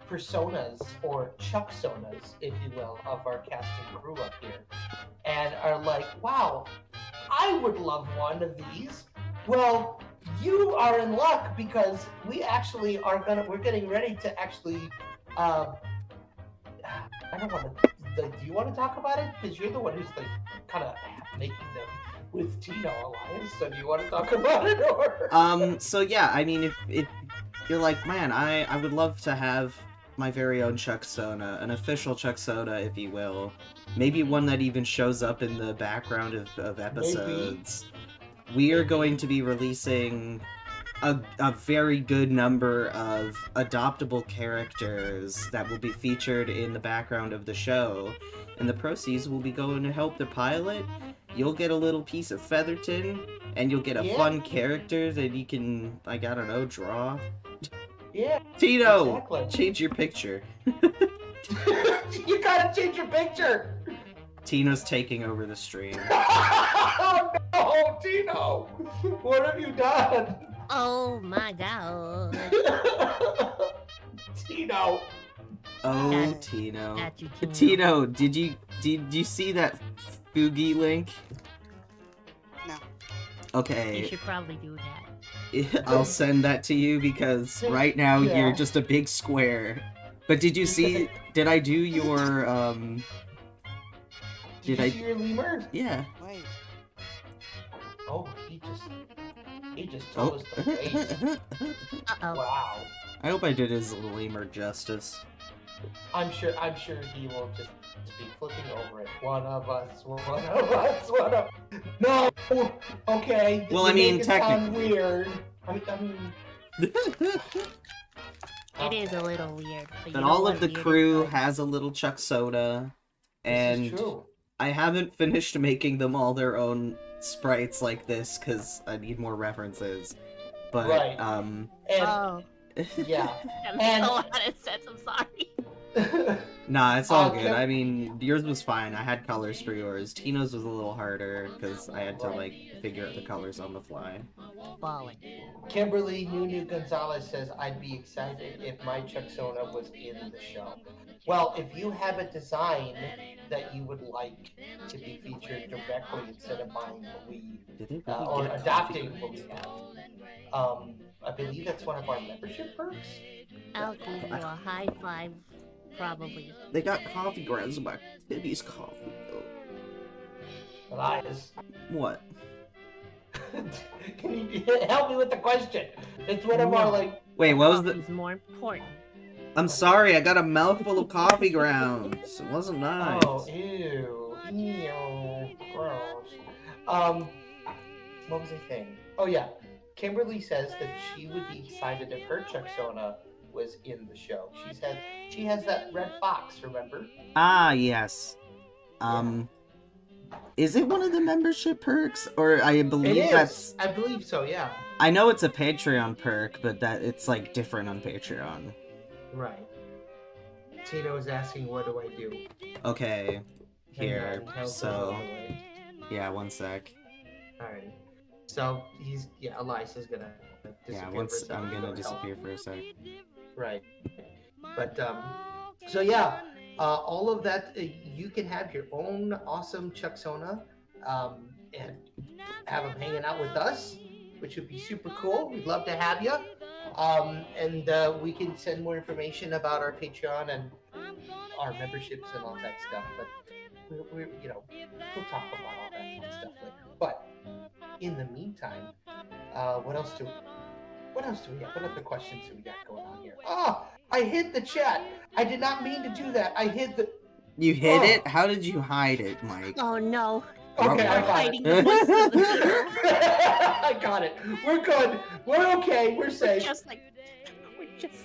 personas or Chucksonas, if you will, of our cast and crew up here, and are like, wow, I would love one of these. Well, you are in luck because we actually we're getting ready to actually, I don't want to. Do you want to talk about it? Because you're the one who's like kind of making them with Tino Alliance. So do you want to talk about it or? So yeah, I mean, if you're like, man, I would love to have my very own Chucksona, an official Chucksona, if you will. Maybe one that even shows up in the background of episodes. We are going to be releasing a very good number of adoptable characters that will be featured in the background of the show, and the proceeds will be going to help the pilot. You'll get a little piece of Featherton, and you'll get a fun character that you can, like, I don't know, draw. Yeah. Tino, Exactly. change your picture. You gotta change your picture. Tino's taking over the stream. Oh no, Tino! What have you done? Oh my god. Tino. Oh, Got- Tino. Got you, Tino. Tino, did you see that Fugi link? No. You Okay, should probably do that. I'll send that to you because right now Yeah. you're just a big square. But did you see? Did I do your Did you see your lemur? Yeah. Wait. Oh, he just told us the face. Uh-oh. Wow. I hope I did his lemur justice. I'm sure he will just be flipping over it. One of us, one of us, one of. No. Okay. Well, you I mean, make it sound technically. weird. I mean. It is a little weird. But, But you know all what? of the Weird is crew fun. has a little Chuck Soda, This and is true. I haven't finished making them all their own sprites like this because I need more references. But Right. And Oh, yeah. I'm And- so out of sense. I'm sorry. Nah, it's all good. Kim- I mean, yours was fine. I had colors for yours. Tino's was a little harder because I had to like figure out the colors on the fly. Balling. Kimberly Nunu Gonzalez says, I'd be excited if my Chucksona was in the show. Well, if you have a design that you would like to be featured directly instead of buying what we, Did they really or get adopting coffee what we grounds? have, I believe that's one of our membership perks. I'll give you a high five, probably. They got coffee grounds in my titties coffee though. Elias, What? can you help me with the question? It's one of our, like, Wait, what was the? Coffee's more important. I'm sorry, I got a mouthful of coffee grounds. It wasn't nice. oh, ew, gross. What was I saying? Oh yeah, Kimberly says that she would be excited if her Chucksona was in the show. She has that red fox, remember? Ah, yes. Is it one of the membership perks? Or I believe It is. that's... I believe so, yeah. I know it's a Patreon perk, but that it's like different on Patreon. Right. Tino is asking, what do I do? Okay, here, And, Kelsey's so... on the way. Yeah, one sec. Alright. So, Elias is gonna disappear Yeah, for a second I'm to gonna go disappear for a sec. Right. But, so yeah, all of that, you can have your own awesome Chucksona, and have them hanging out with us, which would be super cool. We'd love to have you. And we can send more information about our Patreon and our memberships and all that stuff. But we'll talk about all that fun stuff later. But in the meantime, what else do we have? What other questions do we got going on here? Oh, I hid the chat. I did not mean to do that. I hid the. You hid it? How did you hide it, Mike? Oh no. Okay, I We're got hiding it. the voice of the hero. I got it. We're good. We're okay. We're We're safe. just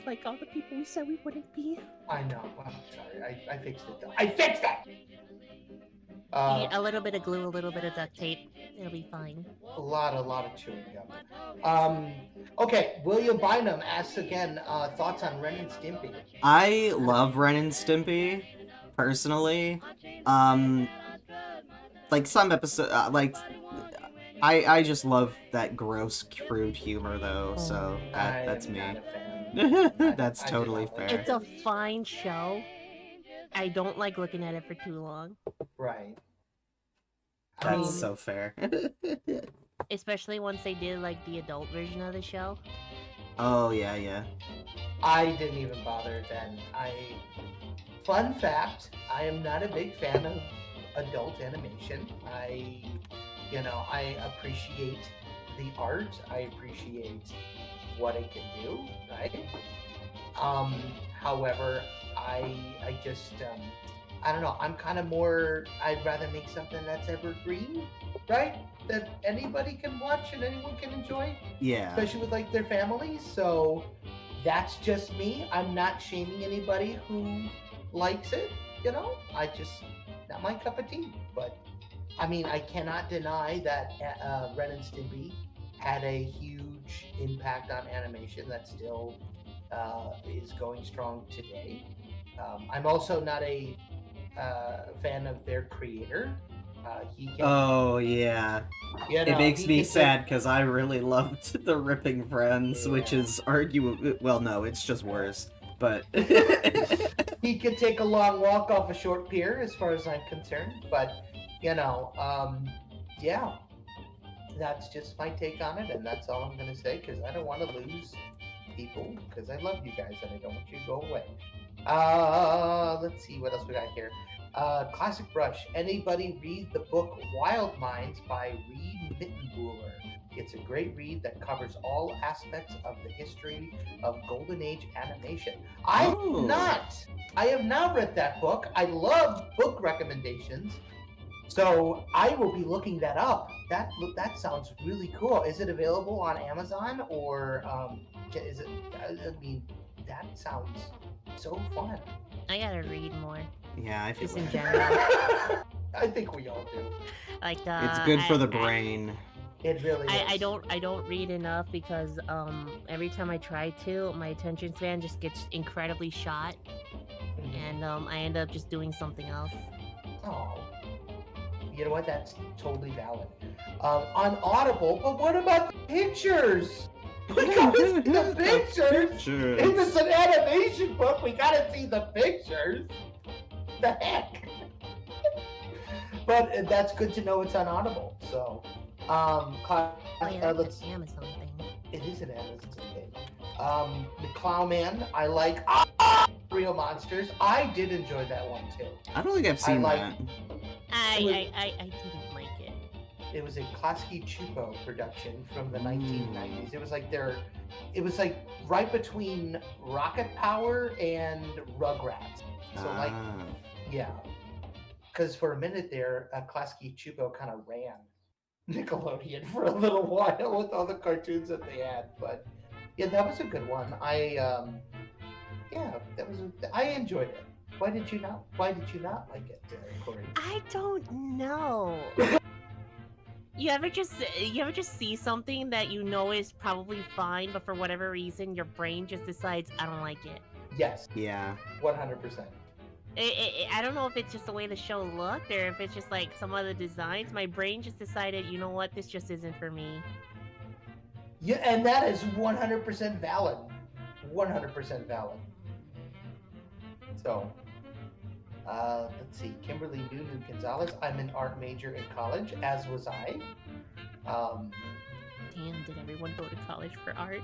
like all the people we said we wouldn't be. I know. I'm sorry. I fixed it though. I fixed it. A little bit of glue, a little bit of duct tape. It'll be fine. A lot of chewing gum. Okay, William Bynum asks again, thoughts on Ren and Stimpy. I love Ren and Stimpy, personally. Like some episode, I just love that gross, crude humor though. So that's I'm me. not a fan. That's I do totally not like fair. It's a fine show. I don't like looking at it for too long. Right. That's so fair. Especially once they did like the adult version of the show. Oh yeah. I didn't even bother then. Fun fact, I am not a big fan of adult animation. I appreciate the art. I appreciate what it can do, right? However, I just I don't know. I'm kind of more. I'd rather make something that's evergreen, right? That anybody can watch and anyone can enjoy, Yeah. especially with like their families. So that's just me. I'm not shaming anybody who likes it. I just not my cup of tea. But I mean, I cannot deny that Ren and Stimpy had a huge impact on animation that still is going strong today. I'm also not a fan of their creator. He can, Oh yeah. It makes me sad because I really loved the Ripping Friends, which is arguable. Well, no, it's just worse. But he could take a long walk off a short pier, as far as I'm concerned. But yeah, that's just my take on it, and that's all I'm gonna say because I don't want to lose people because I love you guys and I don't want you to go away. Let's see what else we got here. Classic Brush. Anybody read the book Wild Minds by Reed Mittenbuller? It's a great read that covers all aspects of the history of Golden Age animation. I have not read that book. I love book recommendations, so I will be looking that up. That sounds really cool. Is it available on Amazon or is it? I mean, that sounds so fun. I gotta read more. yeah, I feel Just in like general. I think we all do. Like it's good for the brain. It really is. I don't read enough because every time I try to, my attention span just gets incredibly shot. and I end up just doing something else. Oh, you know what? That's totally valid. On Audible, but what about the pictures? We gotta see the pictures. If it's an animation book, we gotta see the pictures. The heck? But that's good to know it's on Audible. So, Oh yeah, let's. that's an Amazon thing. It is an Amazon thing. The Clownman, I like. Real Monsters. I did enjoy that one too. I don't think I've seen that. I didn't like it. It was a Klasky Chupo production from the 1990s. It was like it was like right between Rocket Power and Rugrats. So like, yeah. Because for a minute there, Klasky Chupo kind of ran Nickelodeon for a little while with all the cartoons that they had. But yeah, that was a good one. I enjoyed it. Why did you not like it, Corey? I don't know. You ever just see something that you know is probably fine, but for whatever reason your brain just decides I don't like it. Yes. Yeah. 100%. I don't know if it's just the way the show looked or if it's just like some of the designs. My brain just decided, you know what, this just isn't for me. Yeah, and that is 100% valid. 100% valid. So, let's see. Kimberly Nunu Gonzalez. I'm an art major in college, as was I. Damn, did everyone go to college for art?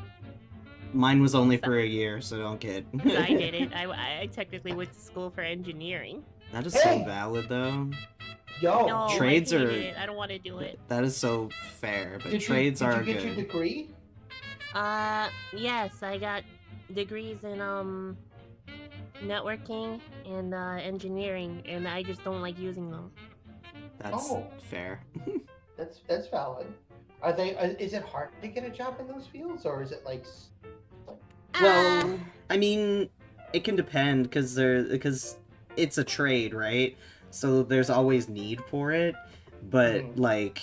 Mine was only for a year, so don't get. I didn't. I technically went to school for engineering. That is so valid, though. Yo, No, trades I are. hate it. I don't want to do it. That is so fair, but did trades you are get good. your degree? Yes, I got degrees in networking and engineering, and I just don't like using them. That's fair. That's valid. Are they? Is it hard to get a job in those fields, or is it like? Well, I mean, it can depend because it's a trade, right? So there's always need for it, but like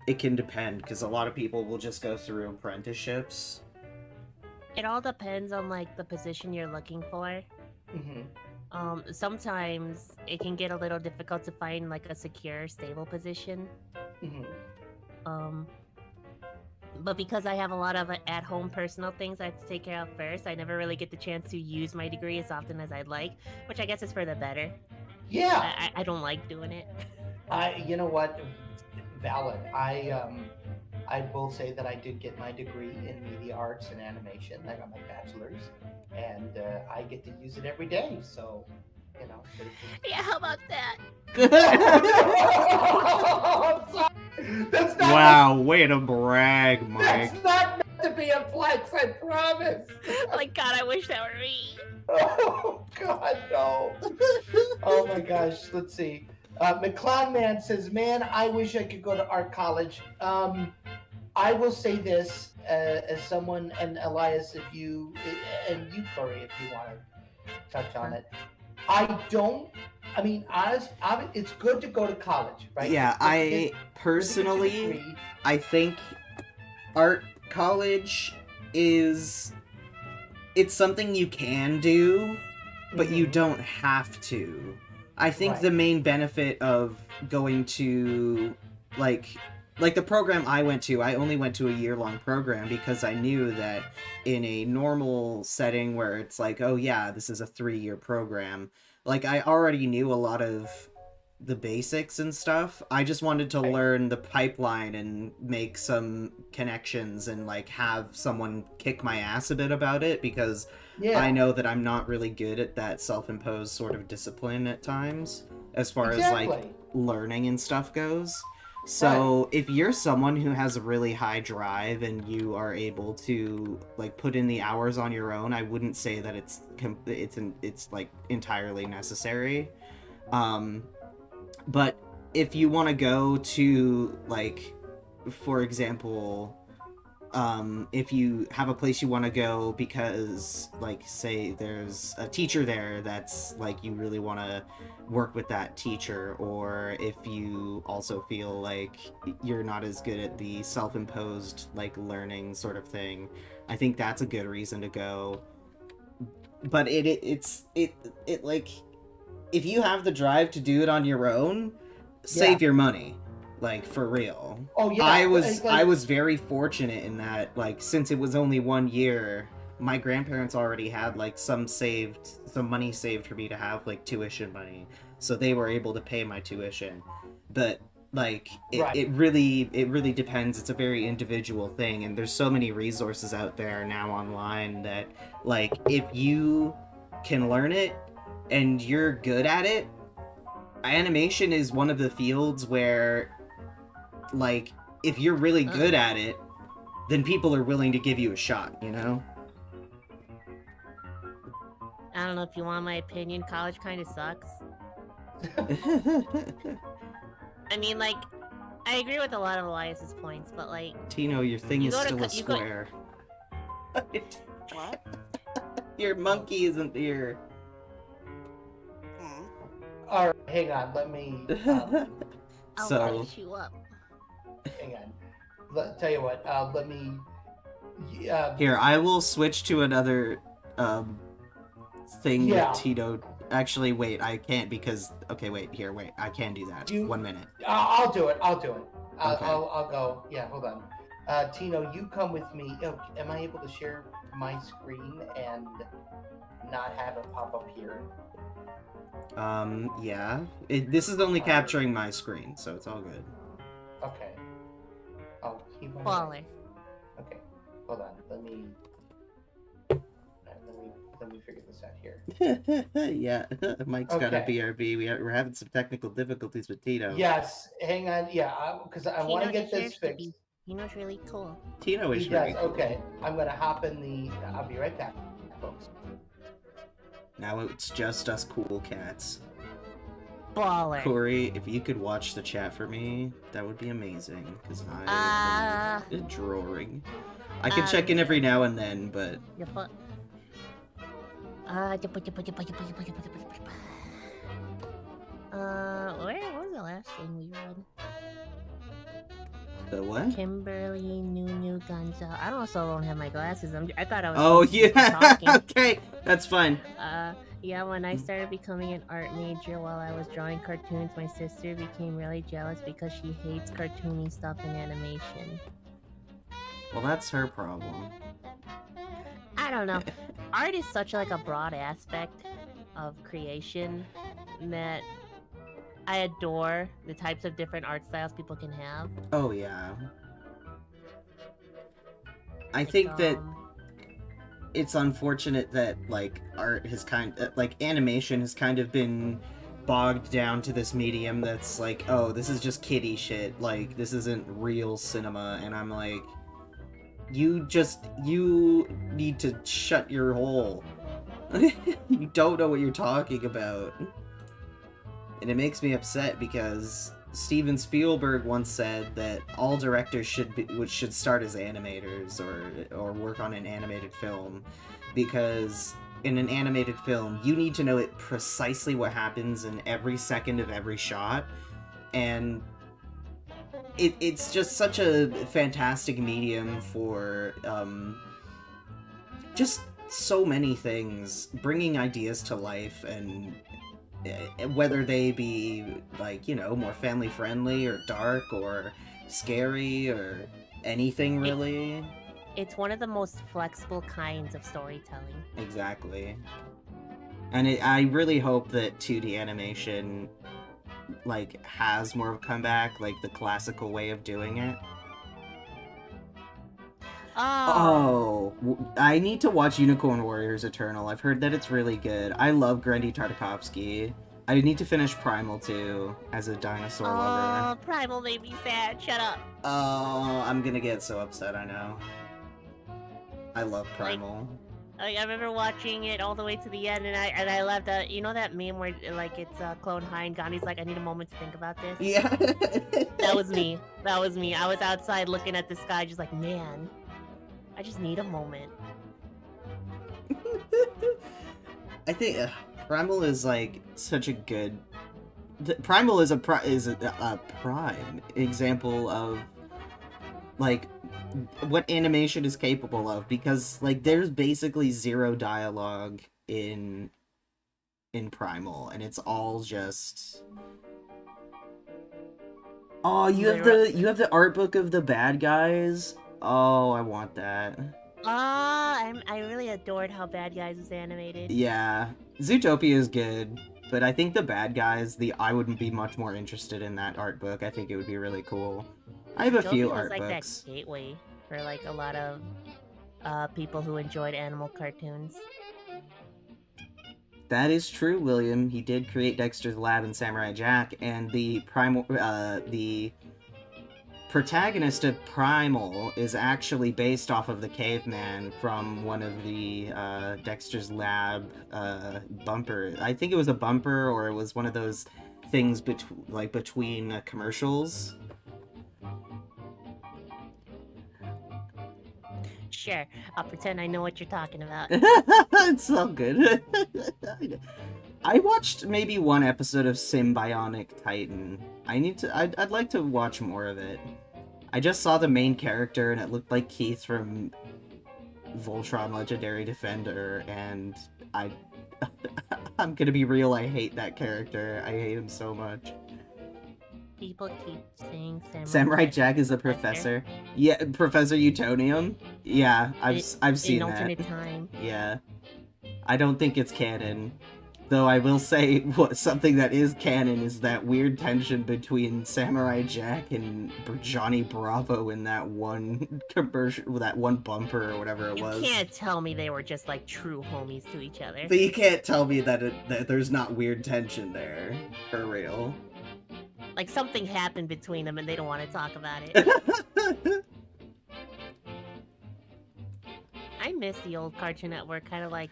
it can depend because a lot of people will just go through apprenticeships. It all depends on like the position you're looking for. Sometimes it can get a little difficult to find like a secure, stable position. But because I have a lot of at-home personal things I have to take care of first, I never really get the chance to use my degree as often as I'd like, which I guess is for the better. Yeah. I don't like doing it. You know what? Valid. I will say that I did get my degree in media arts and animation. I got my bachelor's, and I get to use it every day. So, you know. Yeah, how about that? That's not wow, way to brag, Mike. That's not meant to be a flex, I promise. Like, God, I wish that were me. Oh, God, no. Oh, my gosh. Let's see. McClown Man says, man, I wish I could go to art college. I will say this as someone, and Elias, and you, Corey, if you want to touch on it. It's good to go to college, right? Yeah, I personally, I think art college it's something you can do, but you don't have to. I think the main benefit of going to, like the program I went to, I only went to a year-long program because I knew that in a normal setting where it's like, oh yeah, this is a 3-year program, like I already knew a lot of the basics and stuff. I just wanted to learn the pipeline and make some connections and like have someone kick my ass a bit about it because I know that I'm not really good at that self-imposed sort of discipline at times as far as like learning and stuff goes. So if you're someone who has a really high drive and you are able to like put in the hours on your own, I wouldn't say that it's like entirely necessary. But if you want to go to like, for example, if you have a place you want to go because like say there's a teacher there that's like you really want to work with that teacher, or if you also feel like you're not as good at the self-imposed like learning sort of thing, I think that's a good reason to go. but it's like, if you have the drive to do it on your own, save your money, like, for real. Oh yeah, I was very fortunate in that, like, since it was only 1 year, my grandparents already had like some money saved for me to have like tuition money, so they were able to pay my tuition. But like it really depends. It's a very individual thing, and there's so many resources out there now online that, like, if you can learn it and you're good at it, animation is one of the fields where, like, if you're really good at it, then people are willing to give you a shot, you know? I don't know if you want my opinion. College kind of sucks. I mean, like, I agree with a lot of Elias's points, but like, Tino, your thing is still a square. What? Your monkey isn't here. All right, hang on. Let me. I'll So- finish you up. Hang on. Tell you what. Let me. Here, I will switch to another thing Yeah. with Tito. Actually, wait, I can't because... Okay, wait, I can do that. 1 minute. I'll do it. I'll Okay. I'll go. Yeah, hold on. Tino, you come with me. Oh, am I able to share my screen and not have it pop up here? Yeah. This is only capturing my screen, so it's all good. Okay. Oh, he went. Baller. Okay. Hold on. Let me figure this out here. Yeah, Mike's got a Okay. BRB. We're having some technical difficulties with Tito. Yes. Hang on. Yeah, because I want to get this fixed. Tino's really cool. Tino is He really does. cool. Okay. I'm gonna hop in the. I'll be right back, folks. Now it's just us cool cats. Baller. Corey, if you could watch the chat for me, that would be amazing, because I am drawing. I can check in every now and then, but... Your foot. What was the last thing we read? The what? Kimberly New Gonzo. I also don't have my glasses. I thought I was. Oh, supposed to be yeah! talking. Okay, that's fine. Yeah, when I started becoming an art major while I was drawing cartoons, my sister became really jealous because she hates cartoony stuff and animation. Well, that's her problem. I don't know. Art is such like a broad aspect of creation that I adore the types of different art styles people can have. Oh, yeah. I think that it's unfortunate that, like, art has animation has kind of been bogged down to this medium that's like, oh, this is just kiddie shit, like, this isn't real cinema, and I'm like, you need to shut your hole. You don't know what you're talking about. And it makes me upset because Steven Spielberg once said that all directors should start as animators or work on an animated film, because in an animated film you need to know it precisely what happens in every second of every shot, and it's just such a fantastic medium for just so many things, bringing ideas to life, and whether they be, like, you know, more family friendly or dark or scary or anything really. It's one of the most flexible kinds of storytelling. Exactly. And I really hope that 2D animation, like, has more of a comeback, like the classical way of doing it. Oh, I need to watch Unicorn Warriors Eternal. I've heard that it's really good. I love Grandy Tartakovsky. I need to finish Primal too, as a dinosaur lover. Oh, Primal made me sad. Shut up. Oh, I'm gonna get so upset, I know. I love Primal. I remember watching it all the way to the end, and I left. You know that meme where, like, it's Clone High and Gandhi's like, I need a moment to think about this? Yeah. That was me. That was me. I was outside looking at the sky, just like, man, I just need a moment. I think Primal is, like, such a good... Primal is a prime example of, like, what animation is capable of, because, like, there's basically zero dialogue in Primal, and it's all just. Oh, you have the art book of the bad guys. Oh, I want that. I really adored how Bad Guys was animated. Yeah, Zootopia is good, but I think the bad guys, I wouldn't be much more interested in that art book. I think it would be really cool. I have a few Zootopia was art like books. that gateway for like a lot of people who enjoyed animal cartoons. That is true, William. He did create Dexter's Lab and Samurai Jack, and the protagonist of Primal is actually based off of the caveman from one of the Dexter's Lab bumper. I think it was a bumper, or it was one of those things between commercials. Sure, I'll pretend I know what you're talking about. It's all good. I watched maybe one episode of Symbionic Titan. I'd like to watch more of it. I just saw the main character and it looked like Keith from Voltron Legendary Defender, and I'm gonna be real, I hate that character. I hate him so much. People keep saying Samurai Jack is a professor. Yeah, Professor Utonium. Yeah, I've seen in that. alternate time. Yeah, I don't think it's canon. Though I will say, something that is canon is that weird tension between Samurai Jack and Johnny Bravo in that one commercial, that one bumper or whatever it was. You can't tell me they were just like true homies to each other. But you can't tell me that there's not weird tension there, for real. Like something happened between them and they don't want to talk about it. I miss the old Cartoon Network, kind of like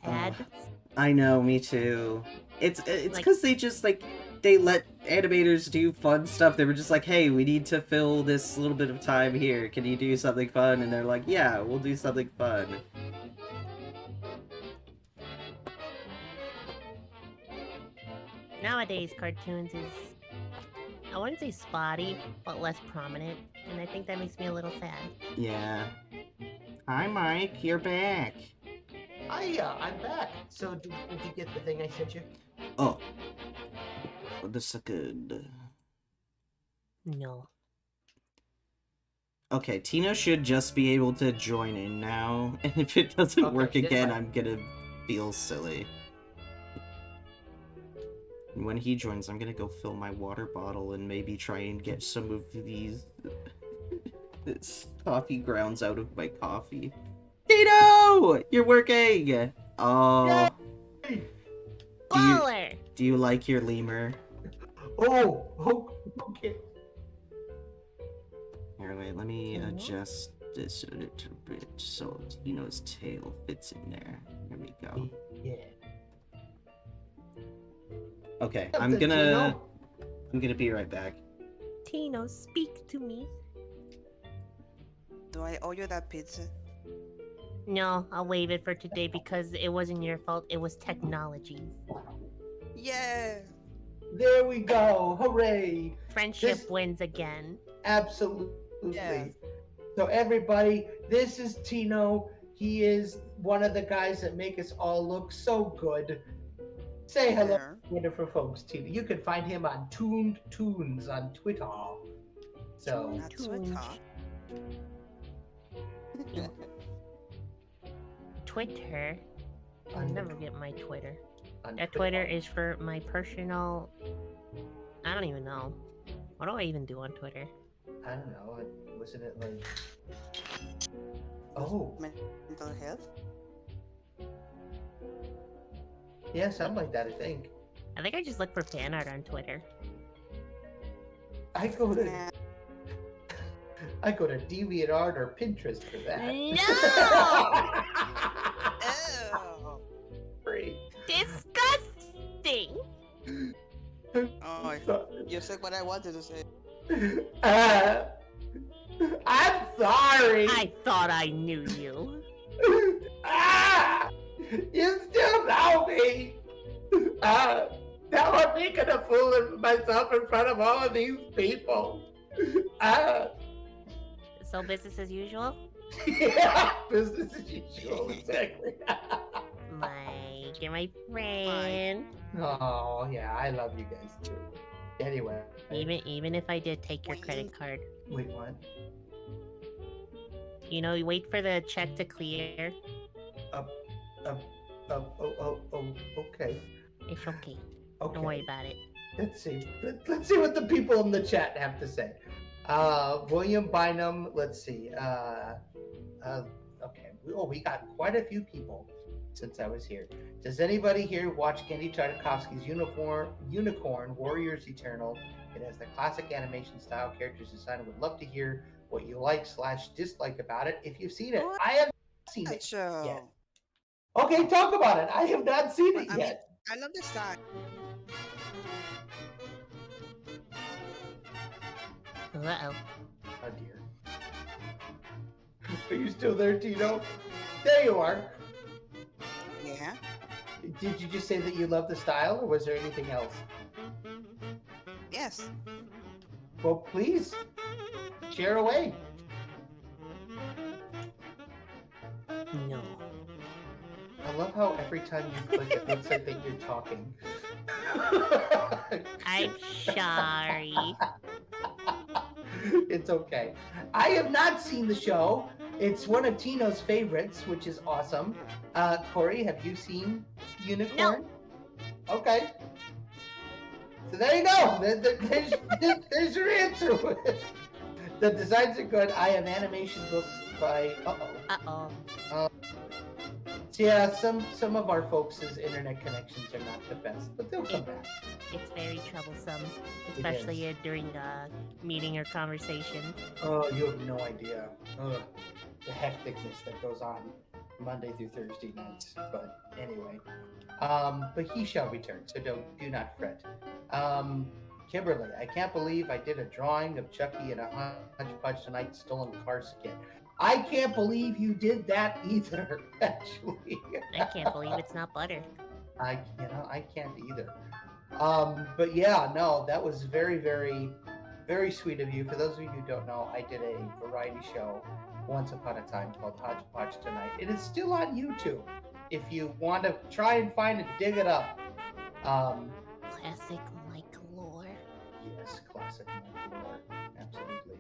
ads. I know, me too. It's Like- because they just they let animators do fun stuff. They were just like, hey, we need to fill this little bit of time here. Can you do something fun? And they're like, yeah, we'll do something fun. Nowadays, cartoons is, I wouldn't say spotty, but less prominent, and I think that makes me a little sad. Yeah. Hi, Mike. You're back. I'm back. So, did you get the thing I sent you? Oh. This is good. No. Okay, Tino should just be able to join in now, and if it doesn't Okay, work that's again, fine. I'm gonna feel silly. And when he joins, I'm gonna go fill my water bottle and maybe try and get some of these coffee grounds out of my coffee. Tino! You're working! Oh. Baller! Do you like your lemur? Oh, okay. Here, wait, let me adjust this a little bit so Tino's tail fits in there. Here we go. Yeah. Okay, Up I'm to gonna Tino. be right back. Tino, speak to me. Do I owe you that pizza? No, I'll waive it for today because it wasn't your fault, it was technology. Yeah! There we go. Hooray. Friendship This- wins again. Absolutely. Yeah. So everybody, this is Tino. He is one of the guys that make us all look so good. Say hello, There. wonderful folks. Tino. You can find him on Tuned Tunes on Twitter. So Not Tuned. Twitter. Twitter. I'll on, never get my Twitter. on That Twitter is for my personal... I don't even know. What do I even do on Twitter? I don't know. Wasn't it like? Oh, Mental health? yeah, something like that. I think. I think I just look for fan art on Twitter. I go to Nah. I go to DeviantArt or Pinterest for that. No! Oh! Great. Disgusting! Oh, you said what I wanted to say. I'm sorry. I thought I knew you. You still know me. Now I'm making a fool of myself in front of all of these people. So business as usual? Yeah, business as usual, exactly. My You're my friend. Oh yeah, I love you guys too. Anyway. Even if I did take your credit card. Wait, what? You know, you wait for the check to clear. Okay. It's okay. Okay. Don't worry about it. Let's see. Let's see what the people in the chat have to say. William Bynum. Let's see. Okay. Oh, we got quite a few people since I was here. Does anybody here watch Gendy Tartakovsky's Unicorn Warriors Eternal? It has the classic animation style, characters design. Would love to hear what you like/dislike about it. If you've seen it, I have not seen it yet. Okay, talk about it. I have not seen it yet. I love the style. Uh-oh. Oh dear. Are you still there, Tino? There you are. Yeah. Did you just say that you love the style, or was there anything else? Yes. Well, please share away. No. I love how every time you click, it looks like that you're talking. I'm sorry. It's okay. I have not seen the show. It's one of Tino's favorites, which is awesome. Corey, have you seen Unicorn? No. Okay. So there you go. There's your answer. The designs are good. I have animation books by... So yeah, some of our folks' internet connections are not the best, but they'll come back. It's very troublesome, especially during meeting or conversations. Oh, you have no idea. The hecticness that goes on Monday through Thursday nights. But anyway, but he shall return, so do not fret. Kimberly, I can't believe I did a drawing of Chucky in a hodgepodge tonight, stolen car skit. I can't believe you did that either, actually. I can't believe it's not butter. I can't either. But yeah, no, that was very, very, very sweet of you. For those of you who don't know, I did a variety show once upon a time called Hodgepodge Tonight. It is still on YouTube. If you want to try and find it, dig it up. Classic Mike lore. Yes, classic Mike lore. Absolutely.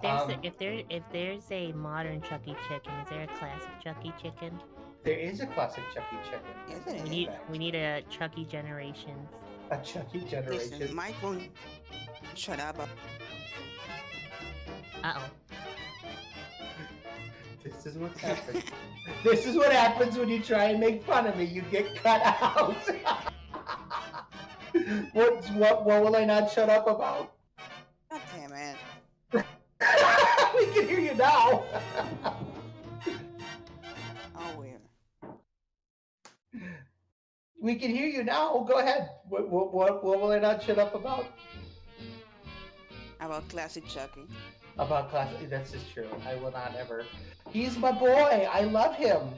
If there's a modern Chucky Chicken, is there a classic Chucky Chicken? There is a classic Chucky Chicken. Yes, we need a Chucky Generations. A Chucky Generation. Listen, Mike won't shut up. Uh-oh. This is what happens. This is what happens when you try and make fun of me. You get cut out. What will I not shut up about? God damn it. We can hear you now. Oh, weird. We can hear you now. Go ahead. What will I not shut up about? About classic Chucky. About classic. That's just true. I will not ever. He's my boy. I love him.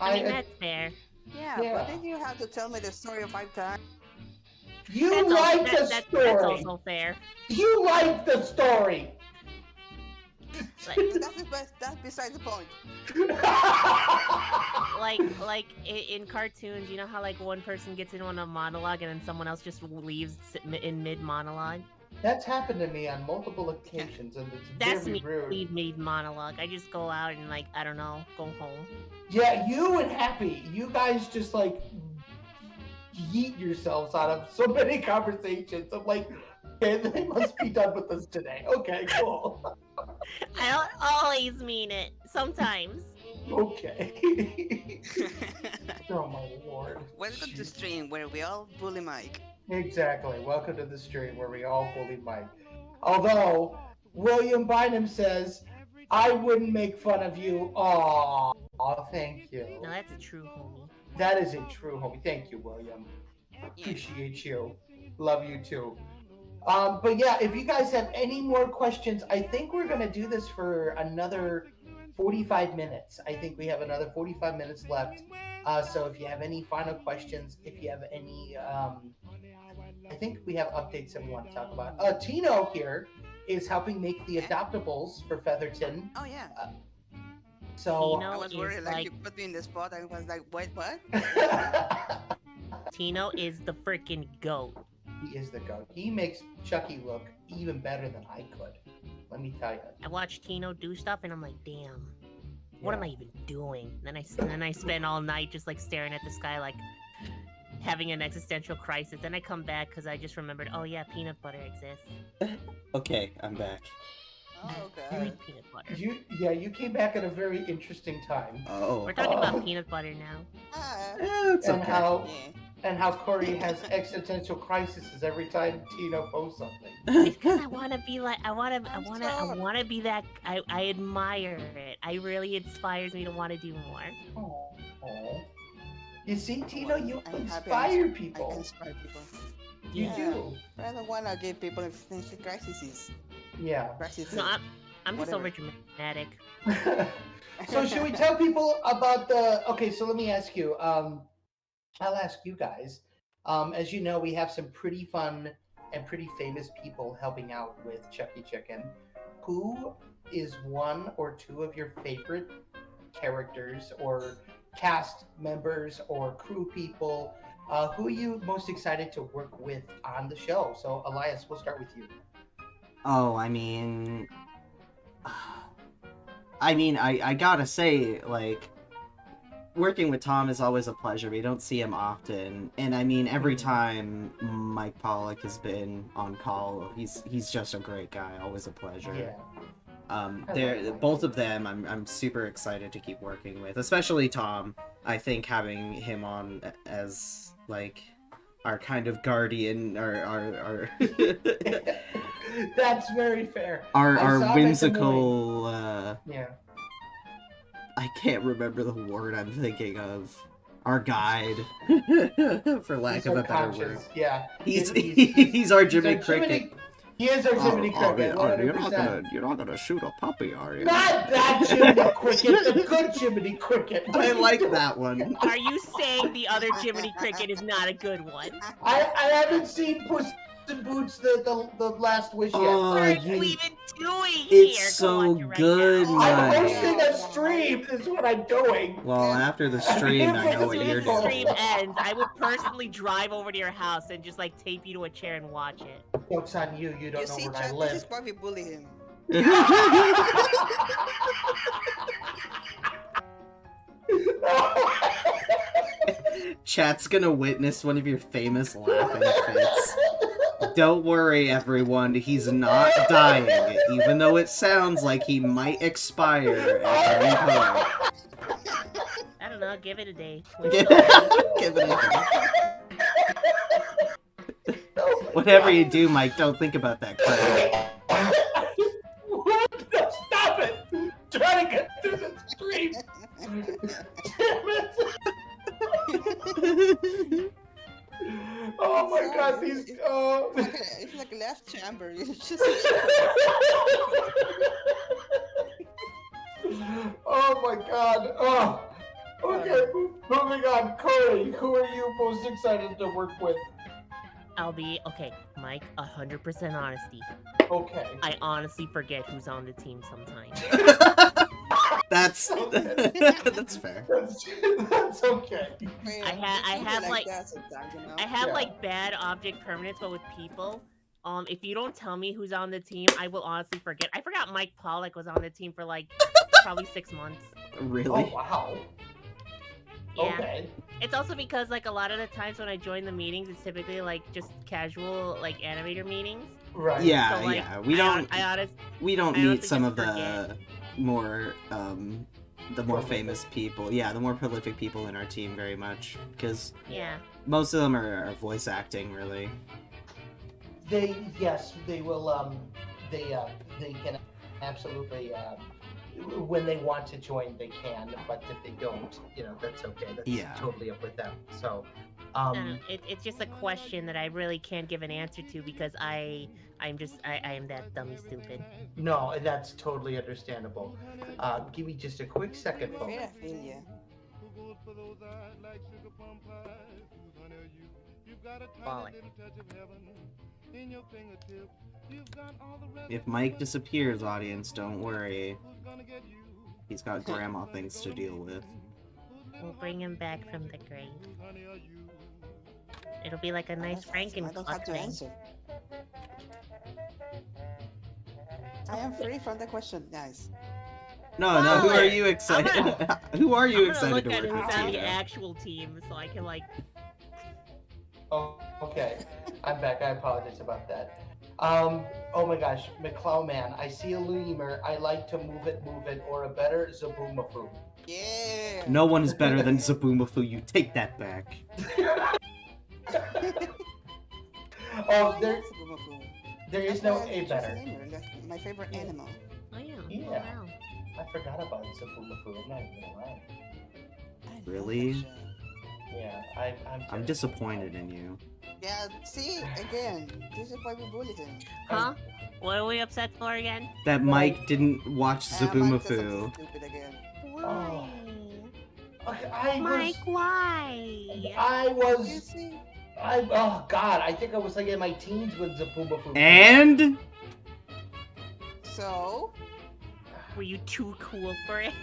I mean, that's fair. Yeah, but then you have to tell me the story 5 times. You like the story. That's also fair. You like the story. That's besides the point. like in cartoons, you know how like one person gets into a monologue and then someone else just leaves in mid monologue. That's happened to me on multiple occasions, and it's very rude. Leave mid monologue. I just go out and like I don't know, go home. Yeah, you and Happy, you guys just like yeet yourselves out of so many conversations. I'm like, okay, they must be done with us today. Okay, cool. I don't always mean it. Sometimes. Okay. Oh my lord. Welcome to stream where we all bully Mike. Exactly. Welcome to the stream where we all bully Mike. Although William Bynum says, I wouldn't make fun of you. Aw, thank you. No, that's a true homie. That is a true homie. Thank you, William. Appreciate you. Love you too. But yeah, if you guys have any more questions, I think we're going to do this for another 45 minutes. I think we have another 45 minutes left. So if you have any final questions, if you have any, I think we have updates that we want to talk about. Tino here is helping make the Adoptables for Featherton. Oh, yeah. So Tino I was worried, is like, like you put me in the spot. I was like, wait, what? Tino is the freaking goat. he is the goat. He makes Chucky look even better than I could. Let me tell you. I watch Tino do stuff and I'm like, damn, what am I Yeah. even doing? And then I spend all night just like staring at the sky, like having an existential crisis. Then I come back because I just remembered, oh yeah, peanut butter exists. Okay, I'm back. Oh, You God. eat peanut butter. You came back at a very interesting time. Oh. We're talking about peanut butter now. Ah, It's And okay. yeah. how Corey has existential crises every time Tino posts something. Because I want to be like, I want to be that. I admire it. I really inspires me to want to do more. Aw. You see, Tino, you I'm happy inspire I people. inspire people. You Yeah. do. I don't want to give people existential crises. Yeah. Crises. No, I'm just Whatever. over dramatic. So should we tell people about the? Okay, so let me ask you. I'll ask you guys. As you know, we have some pretty fun and pretty famous people helping out with Chucky Chicken. Who is one or two of your favorite characters or cast members or crew people? Who are you most excited to work with on the show? So, Elias, we'll start with you. Oh, I mean, I gotta say, like, working with Tom is always a pleasure. We don't see him often, and I mean, every time Mike Pollock has been on call, he's just a great guy. Always a pleasure. Yeah. They're like both of them. I'm super excited to keep working with, especially Tom. I think having him on as like our kind of guardian, our That's very fair. our I saw him at the whimsical. Yeah. I can't remember the word I'm thinking of. Our guide, for lack He's of our a better word. conscience. Yeah. He's our Jimmy he's our Cricket. He is our Jiminy Cricket. You're not gonna shoot a puppy, are you? Not that Jiminy Cricket, the good Jiminy Cricket. I like that one. Are you saying the other Jiminy Cricket is not a good one? I haven't seen Puss in Boots the Last Wish yet. Oh, What are you- you even doing It's here? so Go watch it right good, now. I'm Mike. hosting a stream, is what I'm doing. Well, after the stream, I know As what soon you're as the doing. stream ends, I will personally drive over to your house and just like tape you to a chair and watch it. Joke's on you, you You don't know see, where I Chuck, this live. is why we bully him. Chat's gonna witness one of your famous laughing fits. Don't worry, everyone, he's not dying, even though it sounds like he might expire at any point. I don't know. Give it a day. Give it a Whatever you do, Mike, don't think about that credit. What? No, stop it! Trying to get through the stream. Damn it! Oh my god, these. It's like a last chamber. It's just. Oh my god. Oh. Okay, moving on. Corey, who are you most excited to work with? I'll be okay, Mike. 100% honesty. Okay. I honestly forget who's on the team sometimes. That's that's fair. That's okay. I have, like- that sometimes, you know? I have Yeah. like bad object permanence, but with people, if you don't tell me who's on the team, I will honestly forget. I forgot Mike Pollock was on the team for like probably 6 months. Really? Oh wow. Yeah. Okay. It's also because like a lot of the times when I join the meetings, it's typically like just casual like animator meetings. Right. Yeah, So, like, yeah. We don't I meet honestly some just of the more Prolific. famous people. Yeah, the more prolific people in our team very much, because Yeah. most of them are voice acting, really. They will they can absolutely when they want to join they can, but if they don't, that's okay. That's Yeah. totally up with them. So It's just a question that I really can't give an answer to because I am that dummy stupid. no, that's totally understandable. Give me just a quick second, folks. Yeah, I feel ya. Ball it. If Mike disappears, audience, don't worry. He's got grandma things to deal with. We'll bring him back from the grave. It'll be like a nice I don't have Franken-Cluck to thing. answer. I am free from the question, guys. No, who are Tyler, you excited? Who are you I'm gonna excited look to at work who's with? on the Tito? actual team so I can like. Oh, okay. I'm back. I apologize about that. Oh my gosh, McClowman. I see a lemur. I like to move it, or a better Zaboomafu. Yeah. No one is better than Zaboomafu. You take that back. Oh, I there love Zabumafu. is That's no why I A chose better. lemur. That's my favorite animal. Oh yeah. Yeah. Oh, wow. I forgot about Zaboomafu. I'm not even gonna lie. I love Really? that show. Yeah, I'm I'm disappointed in you. Yeah, see, again, this is why we bully him. Huh? What are we upset for again? That Mike didn't watch Mike said something Zabumafu. stupid again. Why? Okay, I Mike, was. why? I You was. see? Oh God! I think I was like in my teens when Zaboomafu. And So, Were you too cool for it?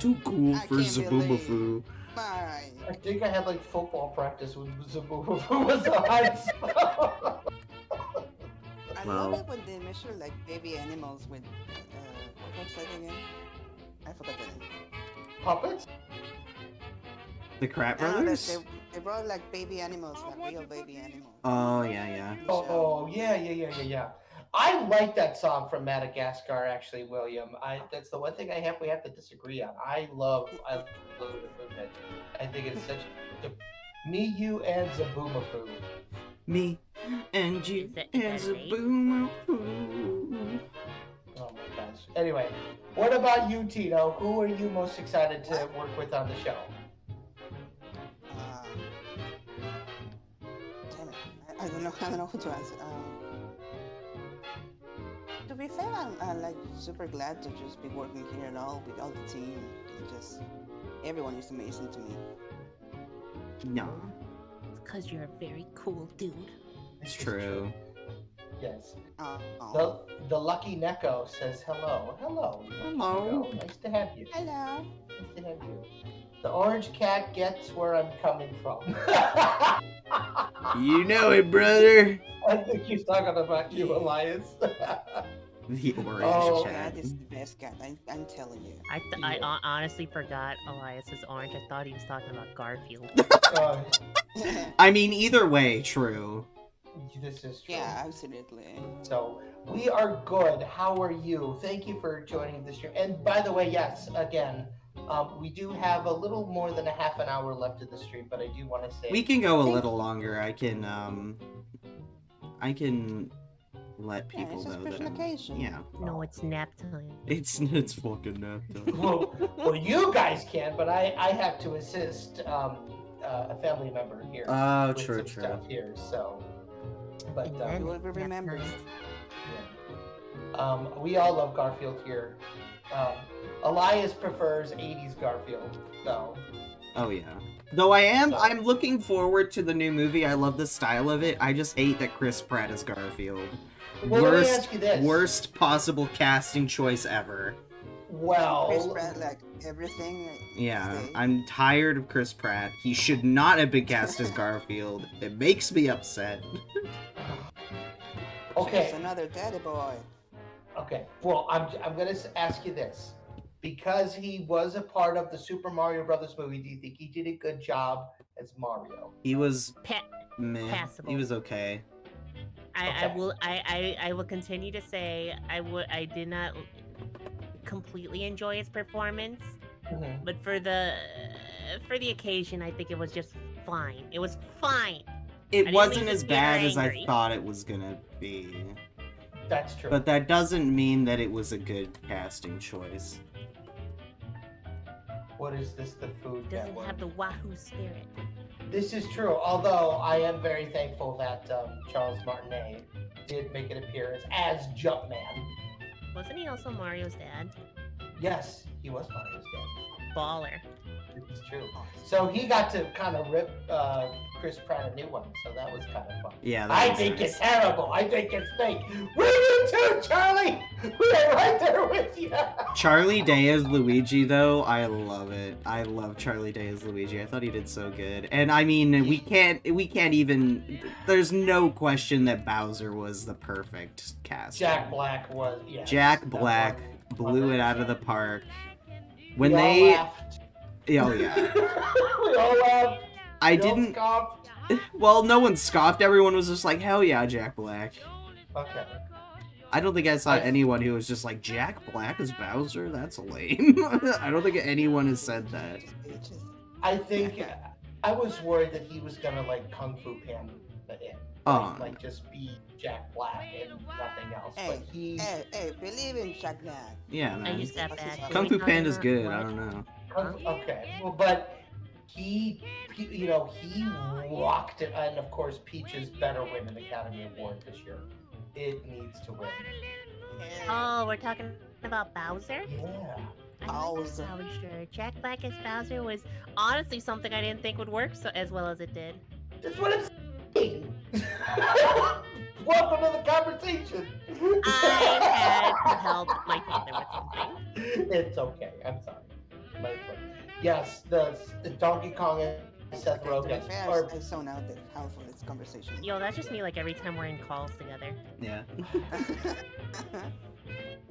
too cool I for can't Zabumafu. bye. I think I had like football practice when Zaboomafu was on. So. I Well. love it when they measure like baby animals with, what's that again? I forgot the name. Puppets? The Crap No, Brothers? they brought like baby animals, like real baby animals. Oh, yeah. Oh, yeah. I like that song from Madagascar, actually, William. That's the one thing we have to disagree on. I love the movement. I think it's such me, you, and Zaboomafu. Me and you Is that and a date? Zaboomafoo. Oh my gosh. Anyway, what about you, Tito? Who are you most excited to work with on the show? Damn it. I don't know who to answer. To be fair, I'm like super glad to just be working here and all with all the team. Just everyone is amazing to me. No, It's because you're a very cool dude. it's true. Yes. Oh. The lucky Neko says hello. Hello. Hello. Neko. Nice to have you. Hello. Nice to have you. The orange cat gets where I'm coming from. You know it, brother. I think he's talking about you, Elias. The orange Oh, cat. Cat is the best cat. I'm telling you. I honestly forgot Elias is orange. I thought he was talking about Garfield. Uh, I mean, either way, true. this is true. Yeah, absolutely. So we are good. How are you? Thank you for joining the stream. And by the way, yes, again, we do have a little more than a half an hour left of the stream, but I do want to say We can go a little longer. I can let Yeah, people it's a know that. special occasion. Yeah, No, it's nap time. it's fucking nap time. well, you guys can, but I have to assist a family member here. Oh, with true. some stuff here. So, but And then You will be it's nap remembered. time. yeah. We all love Garfield here. Elias prefers 80s Garfield, so. Oh yeah. Though I'm looking forward to the new movie. I love the style of it. I just hate that Chris Pratt is Garfield. Well, let me ask you this. Worst possible casting choice ever. Chris Well, Pratt, like everything. Yeah, say. I'm tired of Chris Pratt. He should not have been cast as Garfield. It makes me upset. okay. Just another daddy boy. Okay. Well, I'm gonna ask you this, because he was a part of the Super Mario Brothers movie. Do you think he did a good job as Mario? He was Pa- meh. Passable. He was okay. I will continue to say I did not completely enjoy his performance, Mhm. but for the occasion, I think it was just fine. It was fine. It didn't wasn't leave as the theater bad as I angry. thought it was gonna be. That's true. But that doesn't mean that it was a good casting choice. What is this? The Food Doesn't Network. have the Wahoo spirit. This is true. Although I am very thankful that Charles Martinet did make an appearance as Jumpman. Wasn't he also Mario's dad? Yes, he was Mario's dad. Baller. It's true. So he got to kind of rip Chris Pratt a new one. So that was kind of fun. Yeah, that I was think nice. it's terrible. I think it's fake. We do too, Charlie. We're right there with you. Charlie Day as Luigi, though, I love it. I love Charlie Day as Luigi. I thought he did so good. And I mean, we can't even. There's no question that Bowser was the perfect cast. Jack Black was. Yes, Jack Black blew it out of the park. When we they. all laughed. Oh yeah. We all laughed. I We all didn't. scoffed. Well, no one scoffed. Everyone was just like, hell yeah, Jack Black. Okay. I don't think I saw anyone who was just like, Jack Black as Bowser? That's lame. I don't think anyone has said that. I think I was worried that he was gonna like Kung Fu Panda it. Like just be Jack Black and nothing else. Hey, But he believe in Jack Black. Yeah, I man. just got back. Kung Fu Panda's good. What? I don't know. okay. Well, but he rocked it, and of course, Peaches better win an Academy Award this year. It needs to win. Oh, we're talking about Bowser? Yeah. I like Bowser. Jack Black as Bowser was honestly something I didn't think would work as well as it did. That's what I'm saying. Welcome to the conversation. I had to help my father with something. It's okay. I'm sorry. My fault. Yes, the Donkey Kong and Seth To be Rogen. fair, Or, I zone out the half of this conversation. Yo, that's just me like every time we're in calls together. Yeah.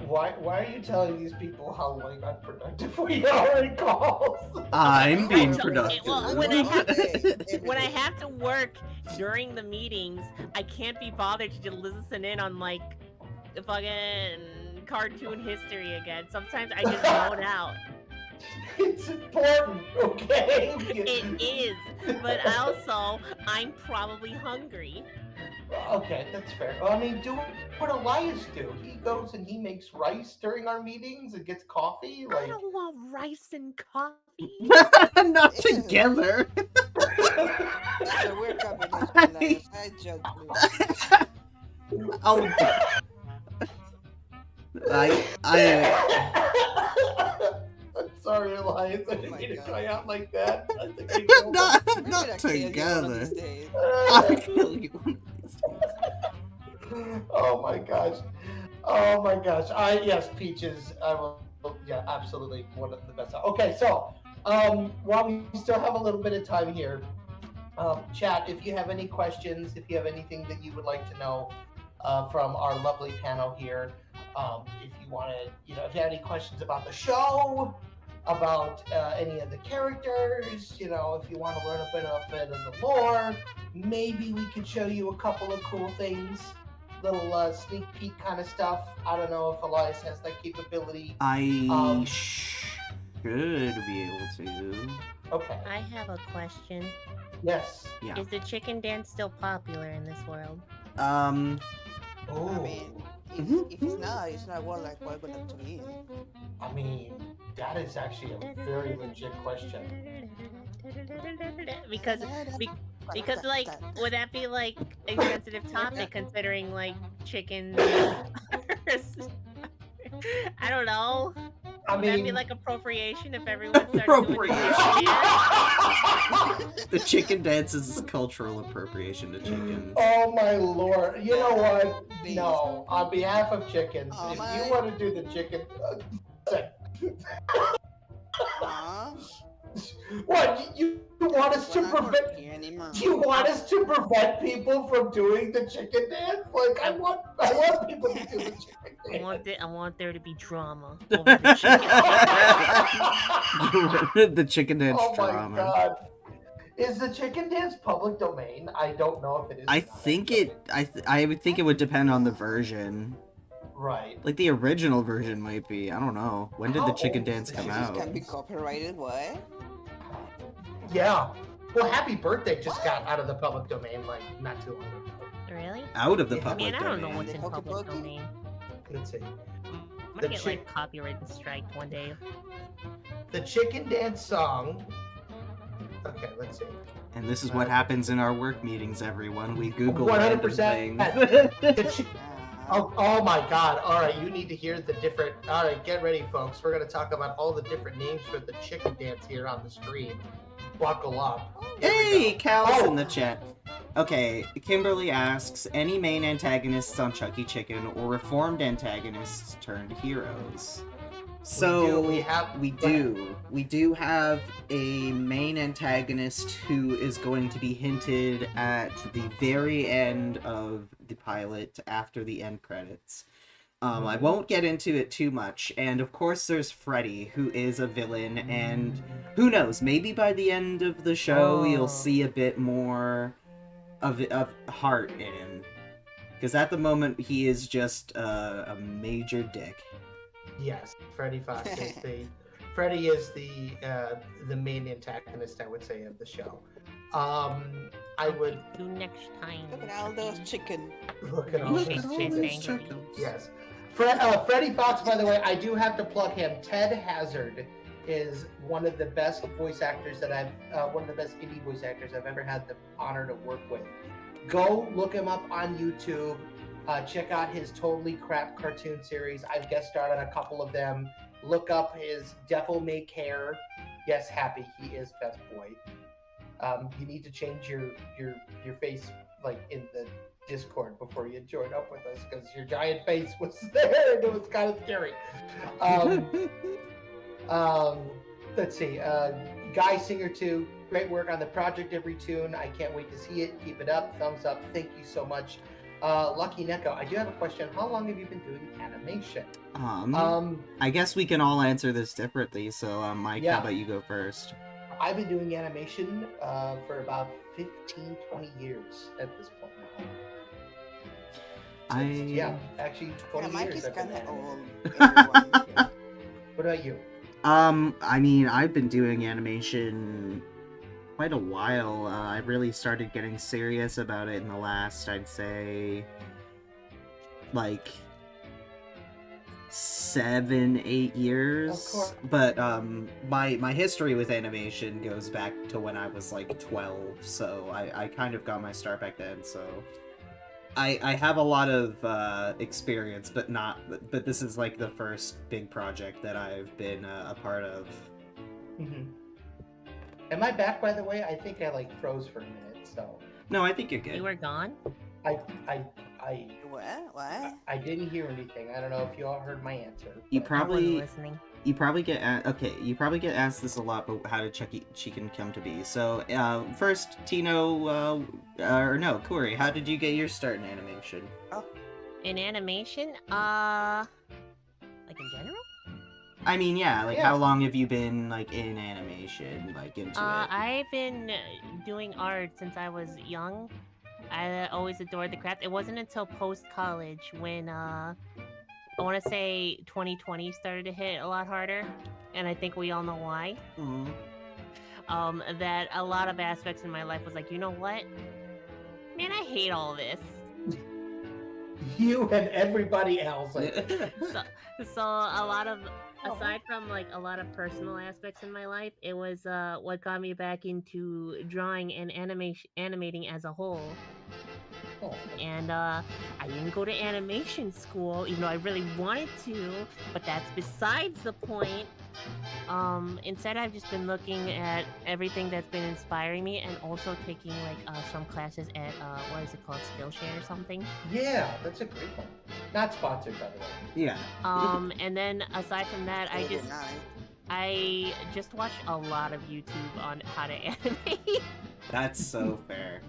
why are you telling these people how like unproductive we are in calls? I'm being Actually, productive. well, when I have to work during the meetings, I can't be bothered to just listen in on like fucking cartoon history again. Sometimes I just zone out. It's important, okay? It is, but also I'm probably hungry. Okay, that's fair. Well, I mean, do what Elias do. He goes and he makes rice during our meetings and gets coffee. I Like, don't want rice and coffee. Not Ew. together. That's a weird combination. I judge you. Oh. I'm sorry, Elias. I didn't my mean to God. cry out like that. I think I killed not We're not gonna kill you one of together. these days. him. I'll kill you one of these days. Oh my gosh. Oh my gosh. Yes, Peaches. I will. Yeah, absolutely one of the best. Okay, so while we still have a little bit of time here, chat. If you have any questions, if you have anything that you would like to know from our lovely panel here, if you want to, if you have any questions about the show, about any of the characters, if you want to learn a bit of the lore, maybe we could show you a couple of cool things, little sneak peek kind of stuff. I don't know if Elias has that capability. I should be able to. Okay. I have a question. Yes. Yeah. Is the chicken dance still popular in this world? I Oh. mean, if it's not what like we're gonna tune in. I mean, that is actually a very legit question. Because like, would that be like a sensitive topic considering like chickens? I don't know. I Would that be mean, like appropriation if everyone starts doing the chicken dance? The chicken dance is cultural appropriation to chickens. oh my lord! You know what? Please. No, on behalf of chickens, Oh if my- you want to do the chicken, Huh? what you want us to We're not gonna prevent? hear anymore. You want us to prevent people from doing the chicken dance? Like I want people to do the chicken dance. I want there to be drama over the chicken. The chicken dance Oh my drama. god! Is the chicken dance public domain? I don't know if it is. I or not. think it. I would think it would depend on the version. Right. Like the original version might be. I don't know. When did the How chicken old is dance the come chicken out? Can be copyrighted. What? Yeah. Well, Happy Birthday just got out of the public domain like not too long ago. Really? Out of the Yeah. public Man, I don't know domain. what's in Pokey public pokey? domain. Let's see. I'm The gonna get chick- like copyright strike one day. The chicken dance song. Okay, let's see. And this is what happens in our work meetings, everyone. We Google 100%. random The things. chi- oh my god. Alright, you need to hear the different. Alright, get ready, folks. We're going to talk about all the different names for the chicken dance here on the stream. buckle up. Oh, Here we Hey, go. Cal's Oh! in the chat. Okay, Kimberly asks, any main antagonists on Chucky Chicken or reformed antagonists turned heroes? So we do have a main antagonist who is going to be hinted at the very end of the pilot after the end credits. I won't get into it too much, and of course there's Freddy, who is a villain, and who knows, maybe by the end of the show you'll see a bit more of heart in him. Because at the moment he is just a major dick. Yes, Freddy Fox is the main antagonist, I would say, of the show. I would Do next time. Look at all those chicken. look at all Look those at all chickens. those chickens. Yes. Freddy Fox, by the way, I do have to plug him. Ted Hazard is one of the best voice actors one of the best indie voice actors I've ever had the honor to work with. Go look him up on YouTube. Check out his Totally Crap cartoon series. I've guest starred on a couple of them. Look up his Devil May Care. Yes, Happy, he is best boy. You need to change your face like in the Discord before you join up with us, because your giant face was there and it was kind of scary. Let's see. Guy Singer 2, great work on the project, every tune. I can't wait to see it. Keep it up. Thumbs up. Thank you so much. Lucky Neko, I do have a question. How long have you been doing animation? I guess we can all answer this differently, so Mike, Yeah. how about you go first? I've been doing animation for about 15, 20 years at this point now. Yeah, actually 20 Yeah, Mike years is I've been kind of animating. old. Everyone. Yeah. What about you? I mean, I've been doing animation quite a while. I really started getting serious about it in the last, I'd say, like 7-8 years. Of course. But my history with animation goes back to when I was like 12, so I kind of got my start back then. So I have a lot of experience, but this is like the first big project that I've been a part of. Mm-hmm. Am I back, by the way? I think I like froze for a minute, so No, I think you're good. You were gone? I What? I didn't hear anything. I don't know if you all heard my answer. You but- I wasn't probably listening. you probably get asked this a lot, but how did Chucky Chicken come to be? So first, Tino, or no, Corey, how did you get your start in animation? In animation, like in general? I mean, yeah, like Yeah. how long have you been like in animation, like into it? I've been doing art since I was young. I always adored the craft. It wasn't until post-college when, I want to say 2020 started to hit a lot harder, and I think we all know why. That a lot of aspects in my life was like, you know what? Man, I hate all this. You and everybody else. Like, So a lot of, aside from like a lot of personal aspects in my life, it was what got me back into drawing and animating as a whole. oh, And I didn't go to animation school, even though I really wanted to, but that's besides the point. Instead, I've just been looking at everything that's been inspiring me, and also taking like some classes at what is it called, Skillshare or something. yeah, that's a great one. Not sponsored, by the way. Yeah. And then aside from that, I Good just night. I just watched a lot of YouTube on how to animate. That's so fair.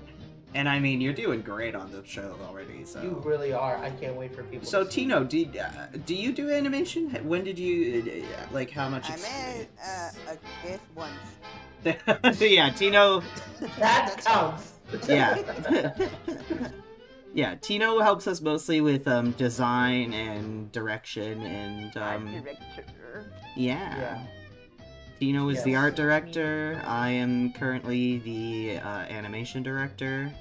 And I mean, you're doing great on the show already, so. You really are. I can't wait for people. So to see Tino, do you do animation? When did you like? How much I made experience? a gift once. Yeah, Tino. that counts. Yeah. Yeah, Tino helps us mostly with design and direction and Art director. yeah. Yeah. Tino is the Yes. art director. I am currently the animation director.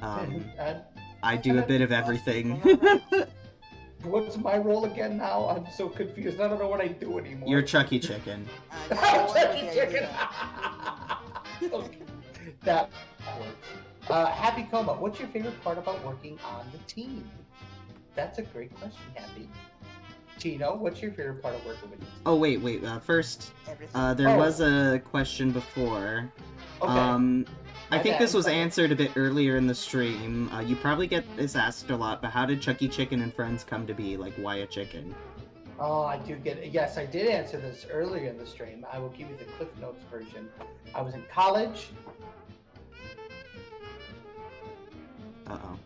And I do a bit of everything. what's my role again now? I'm so confused. I don't know what I do anymore. You're Chucky Chicken. Chucky Chicken. Okay. That works. Happy Coma, what's your favorite part about working on the team? That's a great question, Happy. Tino, what's your favorite part of working with you? Oh, wait. First, Everything. there was a question before. Okay. I think bad. this was answered a bit earlier in the stream. You probably get this asked a lot, but how did Chucky Chicken and Friends come to be? Like, why a chicken? Oh, I do get it. Yes, I did answer this earlier in the stream. I will give you the Cliff Notes version. I was in college. Uh-oh.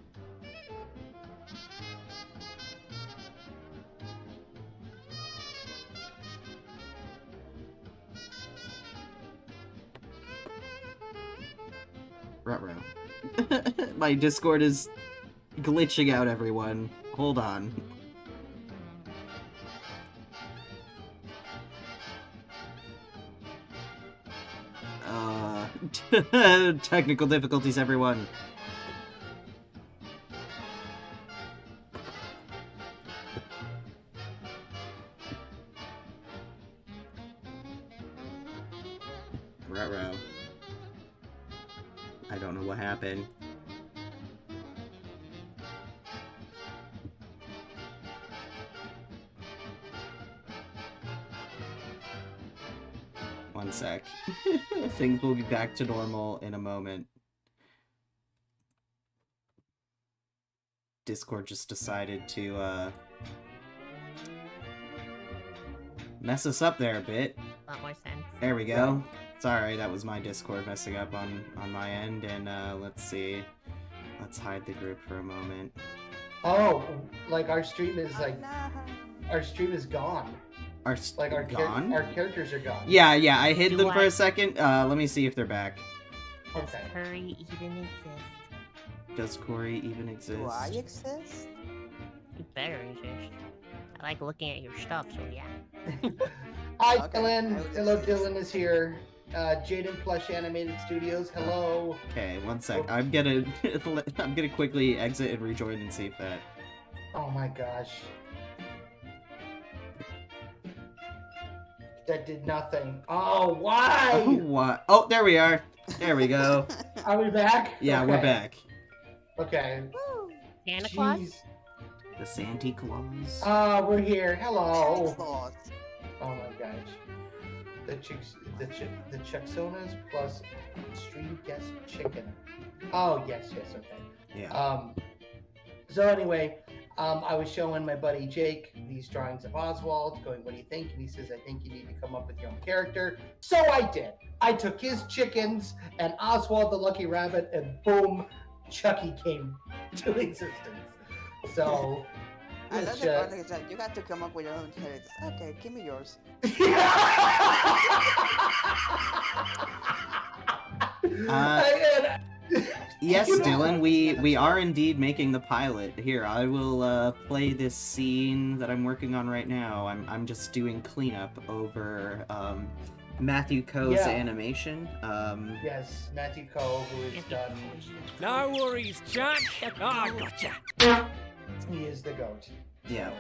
Ruh-roh. My Discord is glitching out, everyone. Hold on. Technical difficulties, everyone. Ruh-roh. I don't know what happened. One sec. Things will be back to normal in a moment. Discord just decided to, mess us up there a bit. A lot more sense. There we go. Sorry, that was my Discord messing up on my end, and, let's see. Let's hide the group for a moment. Oh, like our stream is our stream is gone. Our gone? Our characters are gone. Yeah, I hid Do them for I- a second. Let me see if they're back. Does Okay. Curry even exist? Does Corey even exist? Do I exist? You better exist. I like looking at your stuff, so yeah. Hi, Okay, Dylan. I would Hello, exist. Dylan is here. Jaden Plush Animated Studios. Hello. Okay, one sec. I'm gonna quickly exit and rejoin and see if that. Oh my gosh. That did nothing. Oh, why? Oh, what? Oh, there we are. There we go. Are we back? Yeah, we're Okay. back. Okay. Woo! Santa Claus? Jeez. The Santa Claus. We're here. Hello. Claus. Oh my gosh. The Chucksonas plus Stream Guest Chicken. Oh yes, okay. Yeah. So anyway, I was showing my buddy Jake these drawings of Oswald, going, "What do you think?" And he says, "I think you need to come up with your own character." So I did. I took his chickens and Oswald the Lucky Rabbit, and boom, Chucky came to existence. So. I love which, the part is that you got to come up with your own characters. Okay, give me yours. Yes, Dylan, we are indeed making the pilot. Here, I will play this scene that I'm working on right now. I'm just doing cleanup over Matthew Coe's Yeah. animation. Yes, Matthew Coe, who is done. No worries, Chuck. I gotcha. He is the goat. Yeah,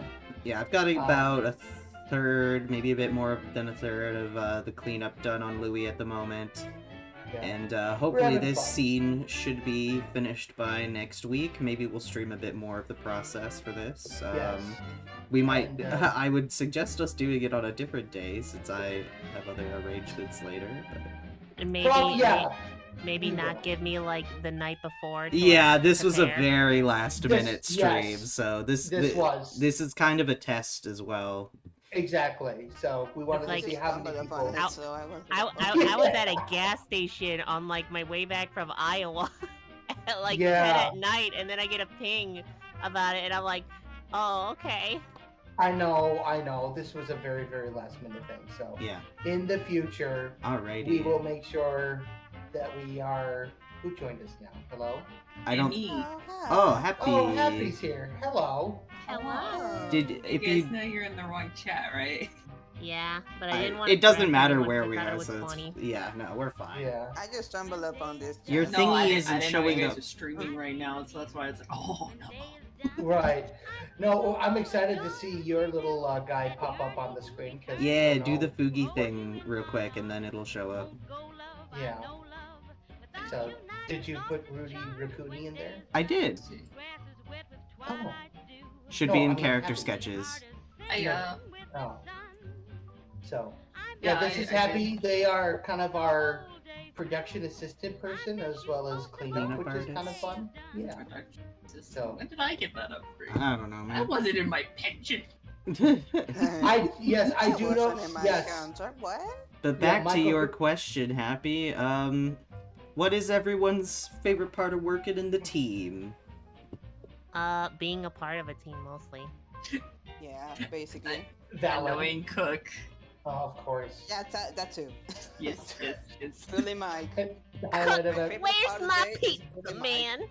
I've got about a third, maybe a bit more than a third of the cleanup done on Louis at the moment. Yeah. And hopefully having this fun. scene should be finished by next week. Maybe we'll stream a bit more of the process for this. Yes. We might. And, I would suggest us doing it on a different day since I have other arrangements later. But... And maybe, Well, yeah. maybe You not will. give me like the night before. to, Yeah, like, this was a prepare. very last minute stream, yes. so this is kind of a test as well. Exactly. So we wanted Like- to see how many Stumbled people. upon it, so I was I was at a gas station on like my way back from Iowa at like 10 Yeah. at night, and then I get a ping about it, and I'm like, oh, okay. I know. This was a very, very last minute thing. So Yeah. in the future, Alrighty. we will make sure that we are. Who joined us now? Hello. I don't. Oh, Oh, hi. happy. Oh, Happy's here. Hello. Hello. Did You if guys you? know you're in the wrong chat, right? Yeah, but I didn't want. It doesn't matter where we are, It so was it's, funny. yeah, no, we're fine. Yeah. I just stumbled upon this. Your chat. thingy I isn't didn't know showing you guys up. are streaming right now, so that's why it's like, oh no. Right. No, I'm excited to see your little guy pop up on the screen. Cause Yeah, do the Fugi thing real quick, and then it'll show up. Yeah. So, did you put Rudy Raccoon in there? I did. Oh. Should No, be I in mean, character Happy. sketches. Oh. So, Yeah, this is I Happy. They are kind of our production assistant person as well as cleanup, Cleanup which is kind of artist. fun. Yeah. So- When did I get that upgrade? I don't know, That man. wasn't in my pension. I That do know. wasn't in my Yes. contract. What? But Yeah, back to Michael- your question, Happy. What is everyone's favorite part of working in the team? Being a part of a team mostly. Yeah, basically. Valid. Annoying cook. Oh, of course. Yeah, that too. Yes. Fully Mike. The highlight of it. Favorite part Where's of my it is pizza, Fully Mike. man?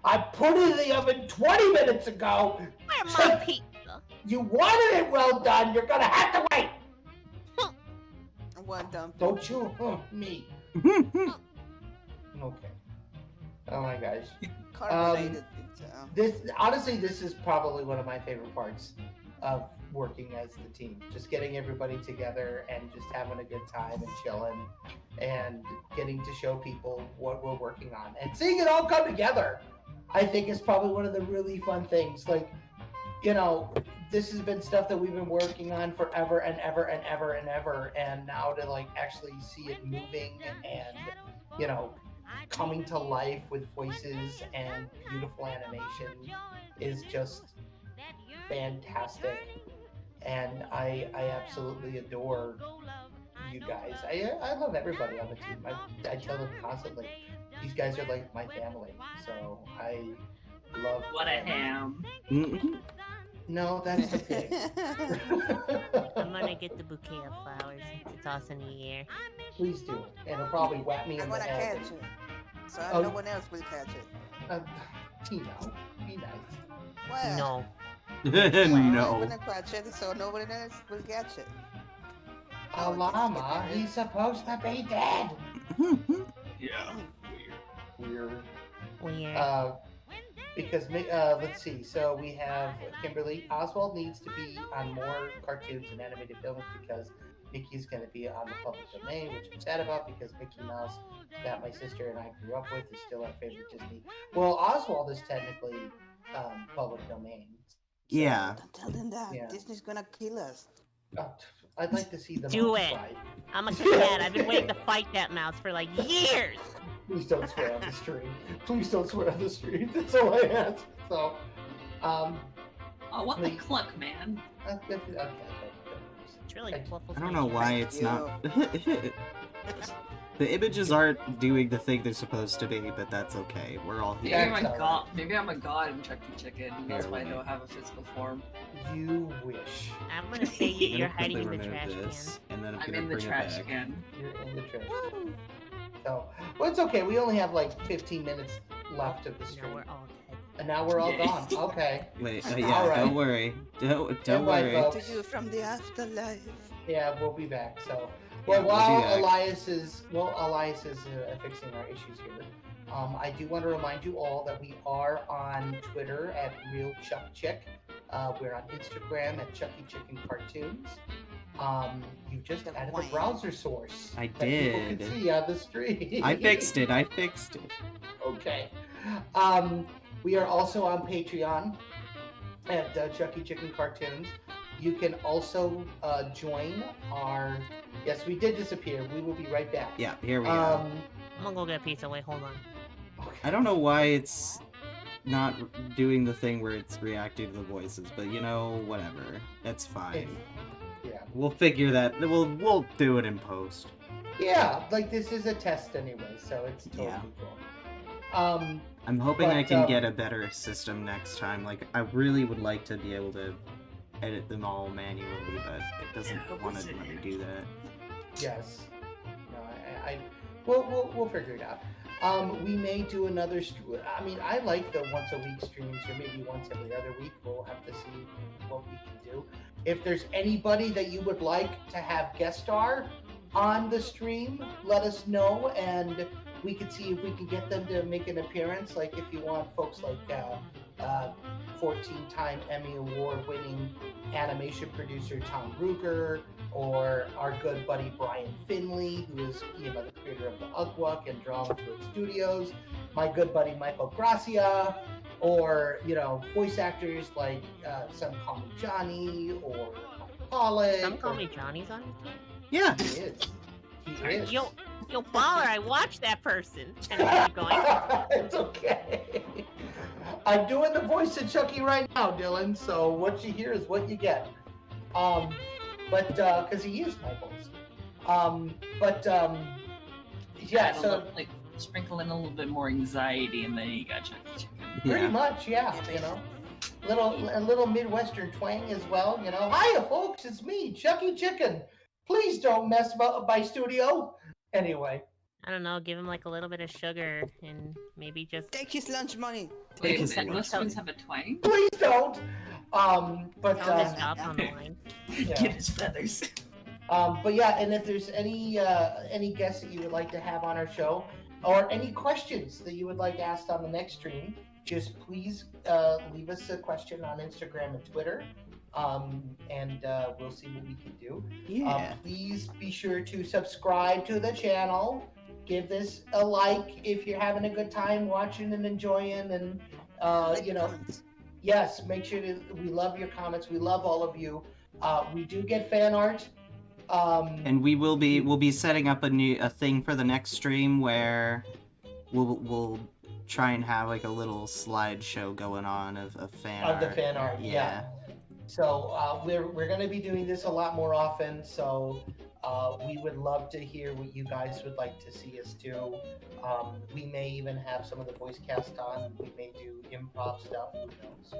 I put it in the oven 20 minutes ago. Where's my pizza? You wanted it well done. You're gonna have to wait. One dump. Don't you me. Okay. Oh my gosh. Carbonated pizza. This is probably one of my favorite parts of working as the team. Just getting everybody together and just having a good time and chilling and getting to show people what we're working on and seeing it all come together. I think is probably one of the really fun things. Like, you know, this has been stuff that we've been working on forever and ever and ever and ever, and now to like actually see it moving and, you know, coming to life with voices and beautiful animation is just fantastic. And I absolutely adore you guys. I love everybody on the team. I tell them constantly, these guys are like my family. So I love What a ham. No, that's okay. I'm gonna get the bouquet of flowers to toss in the air. Please do. And it'll probably whack me I'm in the gonna head. catch it. So Oh. no one else will catch it. Tino, be nice. What? No. I'm No. gonna catch it, so no one else will catch it. A Oh, llama, it's- he's supposed to be dead. Yeah. Weird. Weird. Because let's see. So we have Kimberly. Oswald needs to be on more cartoons and animated films because Mickey's going to be on the public domain, which I'm sad about because Mickey Mouse, that my sister and I grew up with, is still our favorite Disney. Well, Oswald is technically public domain. Yeah. Don't tell them that. Yeah. Disney's gonna kill us. I'd like to see them Do all it. try. I'm a cat. I've been waiting to fight that mouse for like years. Please don't swear on the stream. Please don't swear on the stream. That's all I ask. So, Oh, what the Wait. cluck, man? okay. It's really I fluffles. I don't know why Thank it's you. not. The images aren't doing the thing they're supposed to be, but that's okay. We're all Maybe here. I'm That's a god. Maybe I'm a god in Chucky Chicken. And that's Here, why I wait. don't have a physical form. You wish. I'm gonna say I'm you're gonna hiding in quickly the remove trash this, and then I'm I'm gonna in the bring trash it back. again. You're in the trash. So, well, it's okay. We only have like 15 minutes left of the can. No, stream, we're all dead. and now we're all Yay. gone. Okay. Wait, All yeah, right. don't worry. Don't Goodbye, worry. folks. To you from the afterlife. Yeah, we'll be back. So, Yeah, well, we'll be back. Elias is fixing our issues here. I do want to remind you all that we are on Twitter at Real Chuck Chick. We're on Instagram at Chucky Chicken Cartoons. You just The added a wine. browser source. I that people did. can see on the stream. I fixed it. Okay. We are also on Patreon at Chucky Chicken Cartoons. You can also join our. Yes, we did disappear. We will be right back. Yeah, here we go. Um, I'm gonna go get a pizza. Wait, hold on. I don't know why it's not doing the thing where it's reacting to the voices, but you know, whatever. That's fine. Yeah. We'll figure that. We'll do it in post. Yeah, like this is a test anyway, so it's totally Yeah. cool. I'm hoping I But, can get a better system next time. Like, I really would like to be able to edit them all manually, but it doesn't want to let me do that. Yes. No, we'll figure it out. We may do another. I mean, I like the once a week streams, or maybe once every other week. We'll have to see what we can do. If there's anybody that you would like to have guest star on the stream, let us know, and we can see if we can get them to make an appearance. Like if you want folks like 14-time Emmy Award-winning animation producer Tom Ruger, or our good buddy Brian Finley, who is the creator of the Ugwuck and Drawn to It Studios, my good buddy Michael Gracia, or voice actors like some call me Johnny or Pollock. Some call me Johnny's on his team. Yeah. He is. He is. Yo, baller! I watched that person. And I keep going. It's okay. I'm doing the voice of Chucky right now, Dylan. So what you hear is what you get. But because he is my voice. Yeah. So like sprinkle in a little bit more anxiety, and then you got Chucky Chicken. pretty much, yeah. A little Midwestern twang as well. Hiya, folks. It's me, Chucky Chicken. Please don't mess up my studio. Anyway. I don't know, give him like a little bit of sugar and maybe just... Take his lunch money. Wait, Westerns have a twang? Please don't. But Tell him to stop on the line. Yeah. Get his feathers. But yeah, and if there's any guests that you would like to have on our show, or any questions that you would like asked on the next stream, just please leave us a question on Instagram and Twitter. And we'll see what we can do. Yeah. Please be sure to subscribe to the channel. Give this a like if you're having a good time watching and enjoying, and yes, make sure we love your comments. We love all of you. We do get fan art. And we'll be setting up a thing for the next stream where we'll try and have like a little slideshow going on of fan art. Of the fan art, yeah. So we're going to be doing this a lot more often. So we would love to hear what you guys would like to see us do. We may even have some of the voice cast on. We may do improv stuff. Who knows?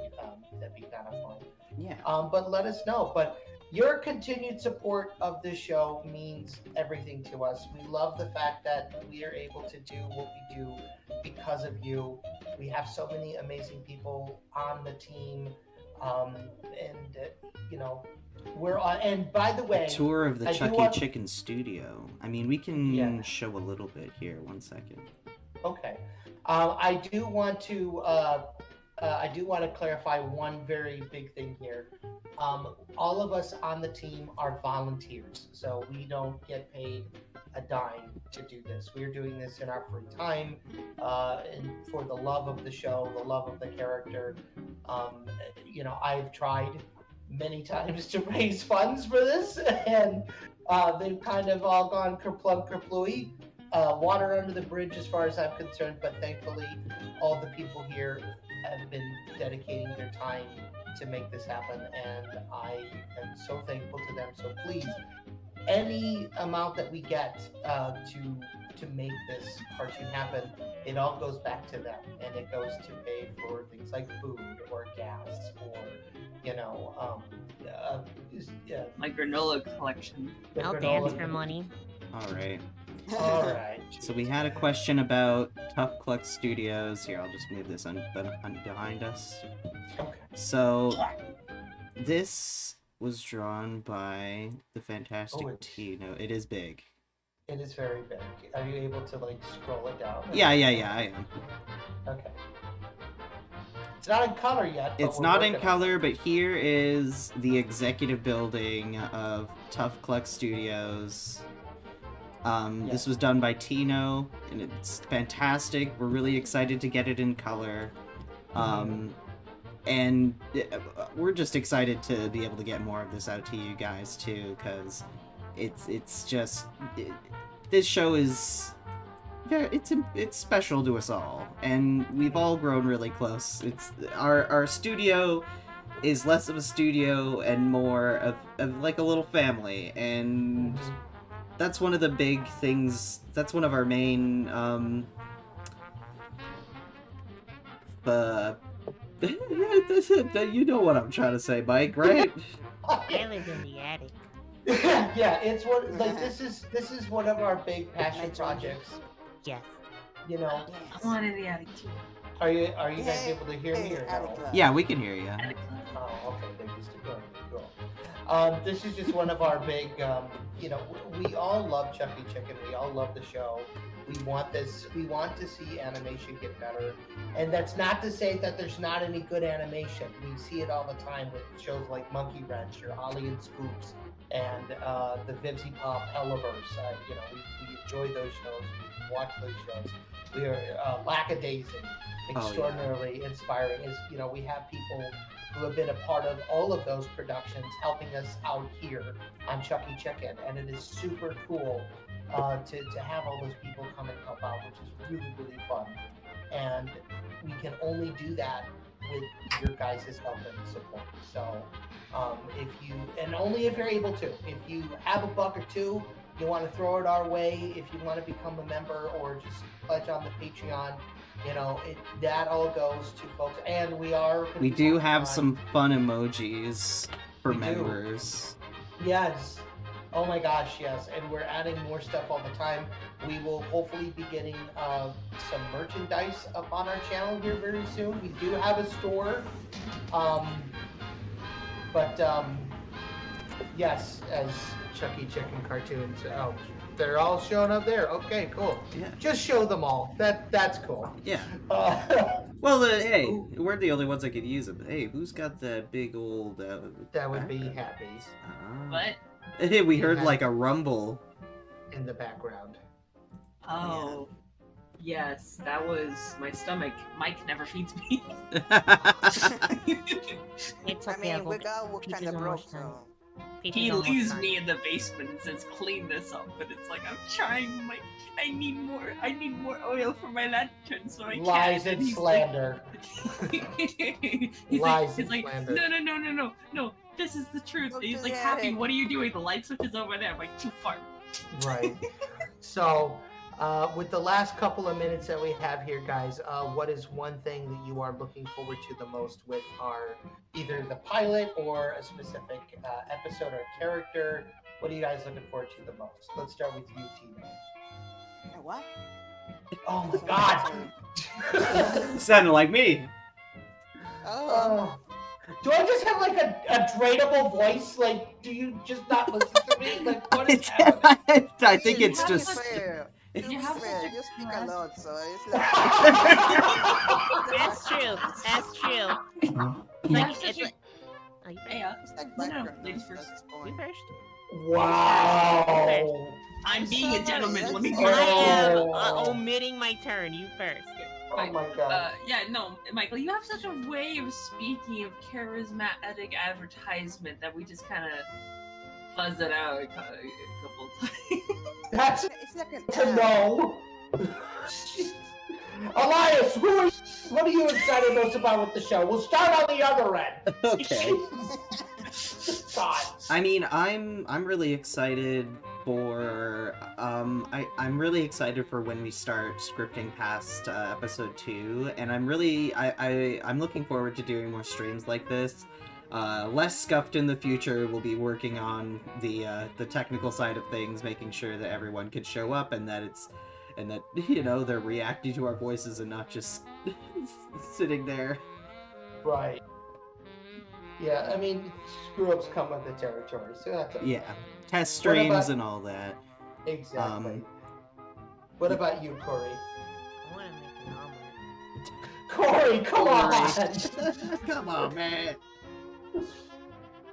That'd be kind of fun. Yeah. But let us know. But your continued support of this show means everything to us. We love the fact that we are able to do what we do because of you. We have so many amazing people on the team. We're on. And by the way, a tour of the Chucky Chicken studio. I mean, we can show a little bit here. 1 second. Okay. I do want to clarify one very big thing here. All of us on the team are volunteers, so we don't get paid a dime to do this. We're doing this in our free time, and for the love of the show, the love of the character. I've tried many times to raise funds for this, and they've kind of all gone kerplunk kerplooey. Water under the bridge as far as I'm concerned, but thankfully all the people here have been dedicating their time to make this happen, and I am so thankful to them. So please, any amount that we get to make this cartoon happen, it all goes back to them, and it goes to pay for things like food or gas or my granola collection. I'll dance for money. All right. All right. So we had a question about Tough Cluck Studios. Here, I'll just move this behind us. Okay. So this was drawn by the fantastic Tino. It is big. It is very big. Are you able to scroll it down? Yeah, I am. Okay. It's not in color yet. It's not in color, but here is the executive building of Tough Cluck Studios. This was done by Tino, and it's fantastic. We're really excited to get it in color. And we're just excited to be able to get more of this out to you guys too, because this show is it's special to us all, and we've all grown really close. It's our studio is less of a studio and more of like a little family, and that's one of the big things. That's one of our main you know what I'm trying to say, Mike, right? I live in the attic. Yeah, it's what this is one of our big passion projects. Yes. I want in the attic too. Are you guys able to hear me or no? Yeah, we can hear you. Oh, okay. They're just cool. This is just one of our big. We all love Chucky Chicken. We all love the show. We want this. We want to see animation get better, and that's not to say that there's not any good animation. We see it all the time with shows like Monkey Wrench or Ollie and Scoops, and the Vivsy Pop Helliverse. We enjoy those shows. We watch those shows. We are lackadaisy, extraordinarily inspiring. We have people who have been a part of all of those productions helping us out here on Chucky Chicken, and it is super cool to have all those people come and help out, which is really, really fun. And we can only do that with your guys' help and support. So only if you're able to. If you have a buck or two, you want to throw it our way, if you want to become a member or just pledge on the Patreon, that all goes to folks. And we do have some fun emojis for members. Yes. Oh my gosh, yes. And we're adding more stuff all the time. We will hopefully be getting some merchandise up on our channel here very soon. We do have a store. Yes, as Chucky Chicken cartoons. Oh, they're all showing up there. Okay, cool. Yeah. Just show them all. That's cool. Yeah. Well, hey, we're the only ones that could use them. Hey, who's got the big old? That would be Happy. What? Hey, we heard like a rumble in the background. Oh. Yeah. Yes, that was my stomach. Mike never feeds me. It's I okay. mean, we got what kind of broke, so. He leaves me in the basement and says, "Clean this up," but it's like I'm trying. Mike, I need more oil for my lantern, so I Lies can't. and slander. He's Lies like, and slander. No. This is the truth. Okay. He's like, "Happy, what are you doing? The light switch is over there." I'm like, too far. Right. So, with the last couple of minutes that we have here, guys, what is one thing that you are looking forward to the most with our either the pilot or a specific episode or character? What are you guys looking forward to the most? Let's start with you, Tina. What? Oh my God! Sounded like me. Oh. Do I just have like a drainable voice? Like, do you just not listen to me? Like, what is happening? I think it's just. You speak a lot, so it's like... That's true. That's true. It's like background noise at this You point. first. Wow! I'm being a gentleman. Let me Oh. I am omitting my turn. You first. Oh my God! Michael, you have such a way of speaking of charismatic advertisement that we just kind of fuzz it out a couple times. That's It's like an to ad. know. Elias, what are you excited most about with the show? We'll start on the other end. Okay. God. I mean, I'm really excited for I'm really excited for when we start scripting past episode 2, and I'm looking forward to doing more streams like this. Less scuffed in the future. We'll be working on the technical side of things, making sure that everyone can show up and that they're reacting to our voices and not just sitting there. Right. Yeah, I mean, screw-ups come with the territory, so that's okay. Yeah, test streams and all that. Exactly. What about you, Corey? I want to make an omelet. Corey, come on! Come on, man.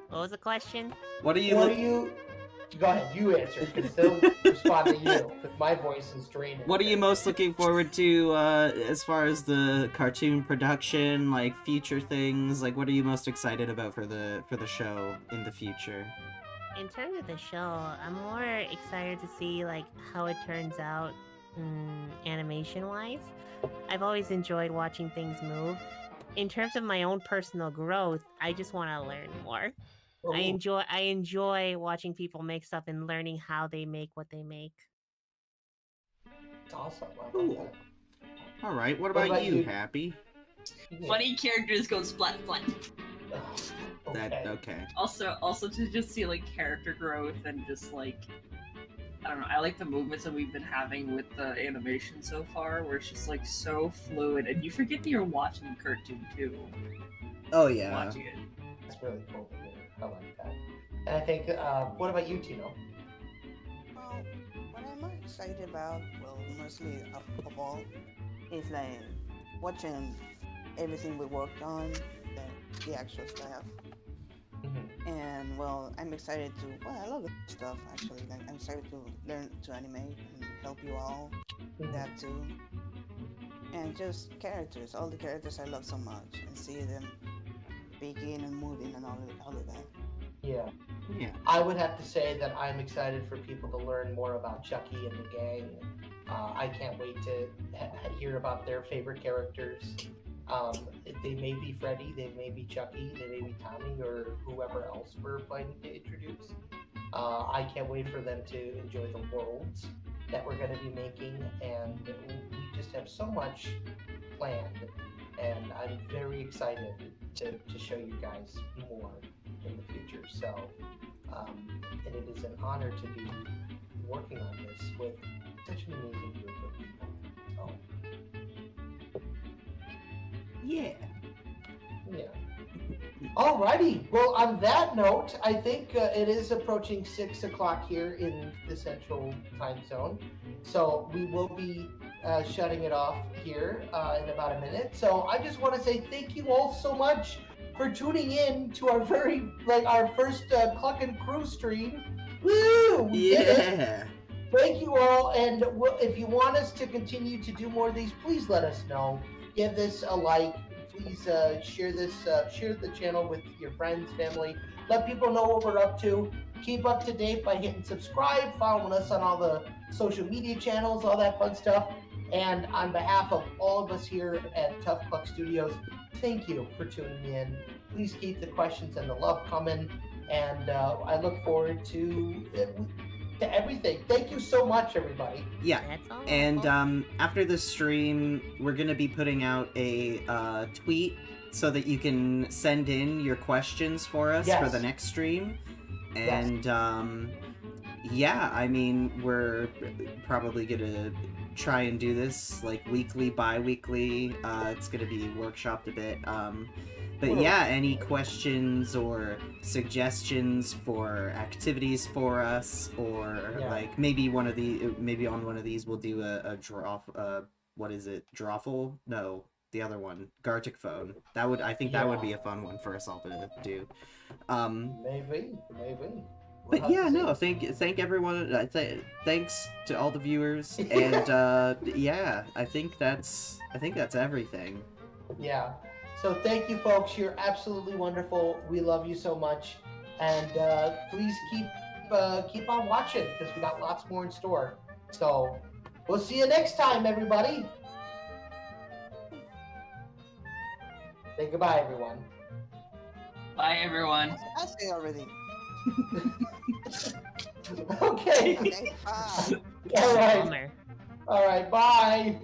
What was the question? What are you? Go ahead, you answer, because they'll respond to you, because my voice is draining. What are you most looking forward to as far as the cartoon production, like future things? Like, what are you most excited about for the show in the future? In terms of the show, I'm more excited to see like how it turns out animation-wise. I've always enjoyed watching things move. In terms of my own personal growth, I just want to learn more. Oh, I enjoy watching people make stuff and learning how they make what they make. It's awesome. I love Cool. that. All right. What about you, Happy? Funny characters go splat splat. Okay. Also to just see like character growth and just like I don't know. I like the movements that we've been having with the animation so far, where it's just like so fluid, and you forget that you're watching the cartoon too. Oh yeah. Watching it. That's really cool to hear. I like that. And I think, what about you, Tino? Well, what I'm excited about, well, mostly of all is like watching everything we worked on, the actual stuff. And well, I'm excited to. Well, I love the stuff actually. Like I'm excited to learn to animate and help you all with that too. And just characters, all the characters I love so much, and see them speaking and moving and all of that. Yeah. Yeah. I would have to say that I'm excited for people to learn more about Chucky and the gang. I can't wait to hear about their favorite characters. They may be Freddy, they may be Chucky, they may be Tommy, or whoever else we're planning to introduce. I can't wait for them to enjoy the worlds that we're going to be making, and we just have so much planned, and I'm very excited to show you guys more in the future. So, and it is an honor to be working on this with such an amazing group of people. So, Yeah. Alrighty. Well, on that note, I think it is approaching 6 o'clock here in the Central Time Zone. So we will be shutting it off here in about a minute. So I just want to say thank you all so much for tuning in to our our first Cluckin crew stream. Woo! We did it. Yeah. Thank you all, and if you want us to continue to do more of these, please let us know. Give this a like. Please share the channel with your friends, family. Let people know what we're up to. Keep up to date by hitting subscribe, following us on all the social media channels, all that fun stuff. And on behalf of all of us here at Tough Cluck Studios, thank you for tuning in. Please keep the questions and the love coming, and I look forward to everything. Thank you so much, everybody. Yeah. That's all. And after this stream, we're gonna be putting out a tweet so that you can send in your questions for us for the next stream. And yeah, I mean, we're probably gonna try and do this like weekly, bi-weekly. It's gonna be workshopped a bit. But yeah, any questions or suggestions for activities for us, or like maybe on one of these we'll do a draw. What is it? Drawful? No, the other one, Gartic Phone. That would be a fun one for us all to do. Maybe. But yeah, no, thank everyone. Thanks to all the viewers, and yeah, I think that's everything. Yeah. So thank you, folks. You're absolutely wonderful. We love you so much, and please keep on watching because we got lots more in store. So we'll see you next time, everybody. Say goodbye, everyone. Bye, everyone. I say already. Okay. Okay, bye. All right. Bummer. All right. Bye.